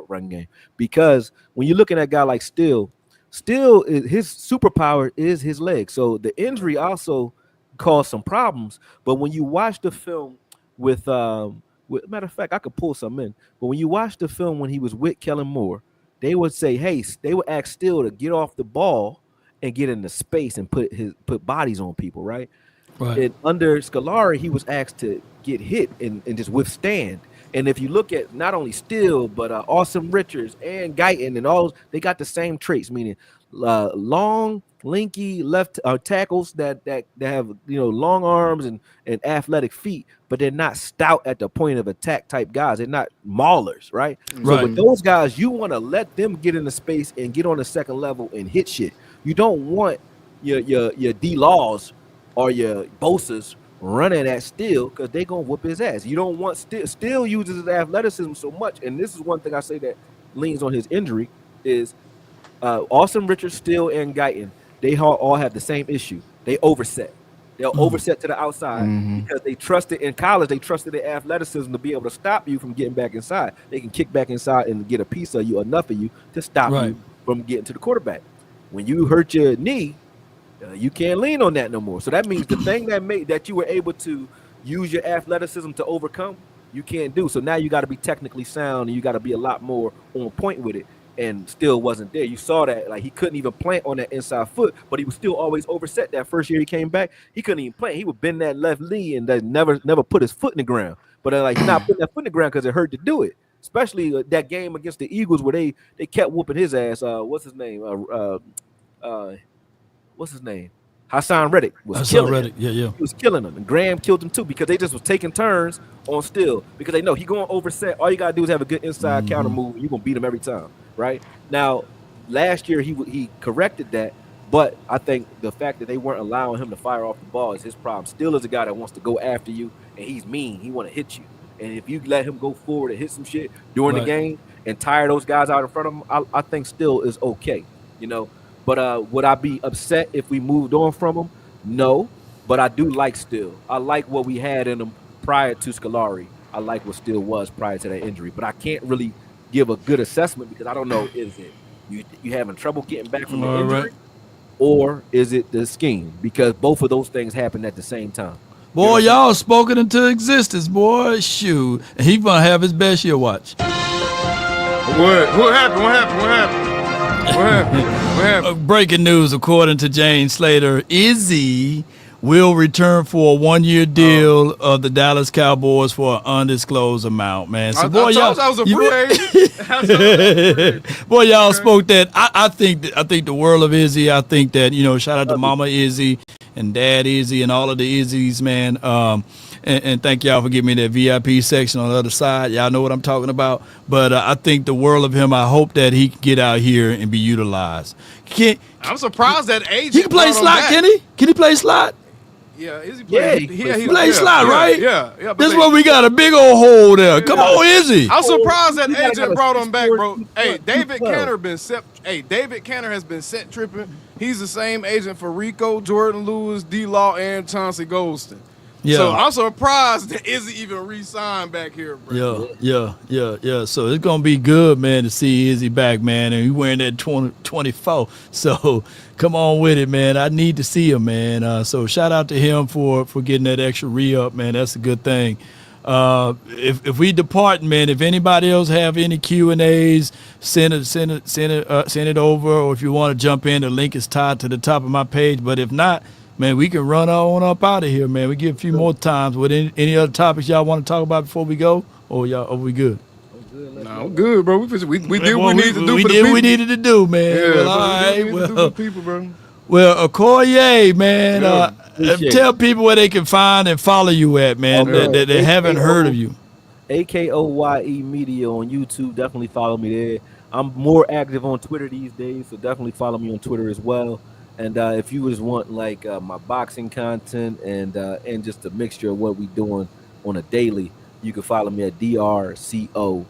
run game, because when you're looking at a guy like Steele, his superpower is his legs. So the injury also caused some problems. But when you watch the film with matter of fact, I could pull some in. But when you watch the film when he was with Kellen Moore, they would say, hey, they would ask Steele to get off the ball and get into space and put bodies on people, right? Right. And under Scolari, he was asked to get hit and just withstand. And if you look at not only Steele, but Awesome Richards and Guyton and all, they got the same traits, meaning long, lanky left tackles that have long arms and athletic feet, but they're not stout at the point of attack type guys. They're not maulers, right? So with those guys, you want to let them get into space and get on the second level and hit shit. You don't want your D-Laws or your Bosa's running at Steele, because they're going to whoop his ass. You don't want Steele uses his athleticism so much, and this is one thing I say that leans on his injury, is Awesome Richards, Steele, and Guyton, they all have the same issue. They overset. They'll overset to the outside because they trusted in college. They trusted their athleticism to be able to stop you from getting back inside. They can kick back inside and get a piece of you, enough of you to stop you from getting to the quarterback. When you hurt your knee, you can't lean on that no more. So that means the thing that you were able to use your athleticism to overcome, you can't do. So now you got to be technically sound and you got to be a lot more on point with it. And still wasn't there. You saw that, like, he couldn't even plant on that inside foot, but he was still always overset. That first year he came back, he couldn't even plant. He would bend that left knee and never put his foot in the ground. But like, he's not putting that foot in the ground because it hurt to do it. Especially that game against the Eagles where they kept whooping his ass. What's his name? Hassan Reddick was killing him. He was killing him, and Graham killed him too, because they just was taking turns on Steele, because they know he going to overset. All you got to do is have a good inside counter move, and you're going to beat him every time, right? Now, last year he corrected that, but I think the fact that they weren't allowing him to fire off the ball is his problem. Steele is a guy that wants to go after you, and he's mean. He want to hit you. And if you let him go forward and hit some shit during the game and tire those guys out in front of him, I think Steele is okay, But would I be upset if we moved on from him? No, but I do like Steele. I like what we had in him prior to Scolari. I like what Steele was prior to that injury. But I can't really give a good assessment because I don't know, is it you having trouble getting back from the injury, or is it the scheme? Because both of those things happen at the same time. Boy, y'all spoken into existence, boy. Shoot. And he's going to have his best year, watch. What happened? Breaking news, according to Jane Slater, Izzy will return for a one-year deal of the Dallas Cowboys for an undisclosed amount, man. So, boy, I was a free agent. Boy, y'all spoke that. I think the world of Izzy. I think that, shout out to Mama Izzy and Dad Izzy and all of the Izzies, man. And thank y'all for giving me that VIP section on the other side. Y'all know what I'm talking about. But I think the world of him, I hope that he can get out here and be utilized. I'm surprised that agent. He can play slot, can he? Can he play slot? Yeah, Izzy plays. He plays slot, right? Yeah. This is where we got a big old hole there. Come on, Izzy. I'm surprised that agent brought him back, bro. Hey, David Canner has been set tripping. He's the same agent for Rico, Jordan Lewis, D-Law, and Chauncey Golston. Yeah. So I'm surprised that Izzy even re-signed back here, bro. Yeah. So it's gonna be good, man, to see Izzy back, man, and he wearing that 24. So come on with it, man. I need to see him, man. So shout out to him for getting that extra re-up, man. That's a good thing. If we depart, man, if anybody else have any Q&As, send it over, or if you want to jump in, the link is tied to the top of my page. But if not, man, we can run on up out of here, man. We get a few more times. With any other topics y'all want to talk about before we go, or we good? Nah, Nah, I'm good, bro. We did what we needed to do we for the did people. what we needed to do, man. Yeah, Well, all right. we did what we needed to do for the people, bro. Well, Okoye, man, Appreciate tell people where they can find and follow you at, man, Oh, that they haven't heard of you. AKOYE Media on YouTube. Definitely follow me there. I'm more active on Twitter these days, so definitely follow me on Twitter as well. And if you just want like my boxing content and just a mixture of what we doing on a daily, you can follow me at DRCO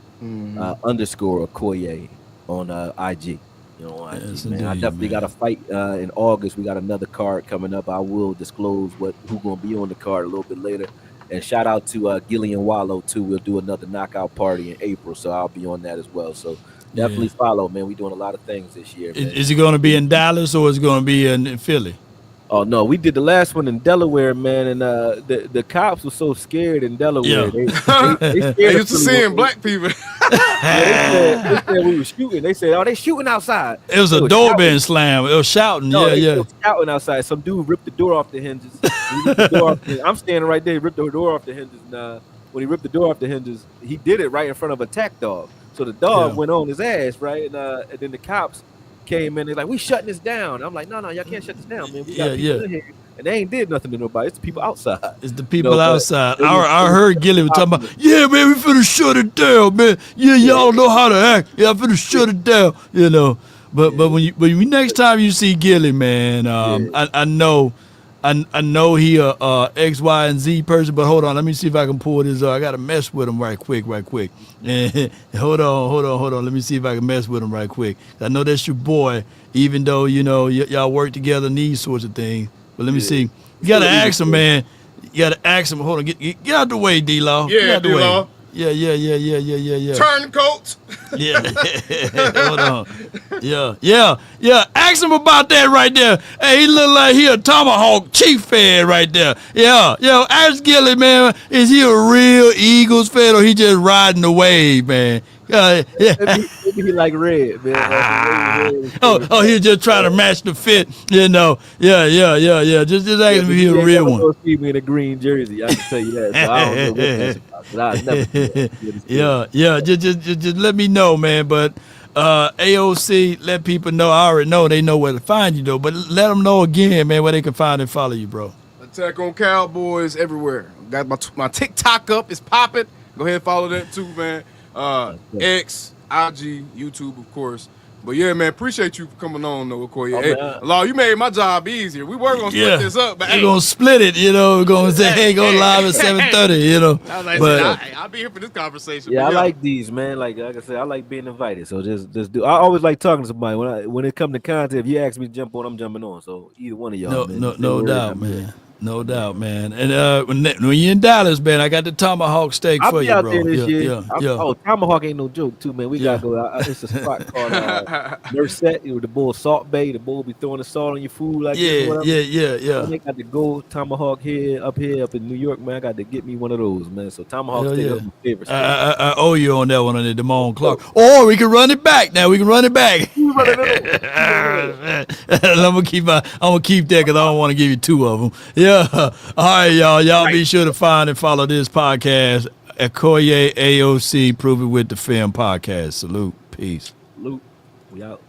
underscore Okoye on IG. You know, on IG, Yes, man. I indeed, definitely man. got a fight in August. We got another card coming up. I will disclose who's gonna be on the card a little bit later. And shout out to Gillian Wallow too. We'll do another knockout party in April, so I'll be on that as well. So definitely follow, man. We're doing a lot of things this year, man. Is it going to be in Dallas or is it going to be in Philly? Oh no, we did the last one in Delaware, man, and the cops were so scared in Delaware. Yeah. They They used to seeing black people. they said we were shooting. They said, "Oh, they shooting outside." It was They a were door shouting. being slammed. It was shouting. No, they Yeah. were shouting outside. Some dude ripped the door off the hinges. He ripped the door off the- I'm standing right there. He ripped the door off the hinges. And when he ripped the door off the hinges, he did it right in front of a tack dog. So the dog Yeah. went on his ass, right? And then the cops came in. They're like, "We shutting this down." I'm like, "No, y'all can't shut this down, man. We got people in here, and they ain't did nothing to nobody. It's the people outside." It's the people but outside. it was- I heard Gilly was talking about, yeah, man, we finna shut it down, man. Yeah, y'all know how to act. Yeah, I'm finna shut it down, you know. But when you next time you see Gilly, man, I know he a X, Y, and Z person. But hold on, let me see if I can pull this. I gotta mess with him right quick. hold on. Let me see if I can mess with him right quick. I know that's your boy, even though you know y'all work together and these sorts of things. But let me see. You gotta ask him, man. You gotta ask him. Hold on, get out the way, D-Law. Yeah, Get out the way. D-Law. Yeah. Turncoats. Yeah. Hold on. Yeah. Ask him about that right there. Hey, he look like he a Tomahawk chief fan right there. Yeah. Ask Gilly, man, is he a real Eagles fan or he just riding the wave, man? Yeah. Maybe he like red, man. Oh, he just trying to match the fit, you know. Yeah. Just ask him if he a real one. See me in a green jersey. I can tell you that. So I don't know what that's about. But I never do that. Yeah. Just let me know, man. But AOC, let people know. I already know they know where to find you, though. But let them know again, man, where they can find and follow you, bro. Attack on Cowboys everywhere. Got my TikTok up. It's popping. Go ahead and follow that too, man. X, IG, YouTube, of course. But yeah, man, appreciate you for coming on, though, Okoye. Oh, Hey, man. Law, you made my job easier. We were gonna split this up, but we're hey, gonna split it, you know. We're gonna say, hey, go live at 7:30, you know. I was like, But I'll be here for this conversation. Yeah, but I like these, man. Like I said, I like being invited. So just do. I always like talking to somebody when it come to content. If you ask me to jump on, I'm jumping on. So either one of y'all, man. no doubt, man. No doubt, man. And when you're in Dallas, man, I got the Tomahawk steak I'll for be you, out bro. there this year. Yeah. Oh, Tomahawk ain't no joke, too, man. We gotta go. It's a spot called Merced. The bull Salt Bay. The bull be throwing the salt on your food like this. Whatever. Yeah. I got to go Tomahawk up in New York, man. I got to get me one of those, man. So Tomahawk Hell steak yeah. is my favorite. Steak. I owe you on that one on the Damone Clark. Or we can run it back now. We can run it back. I'm gonna keep that because I don't want to give you two of them. Yeah. All right, y'all. Y'all be sure to find and follow this podcast at Okoye AOC Prove It with the Film podcast. Salute. Peace. Luke, we out.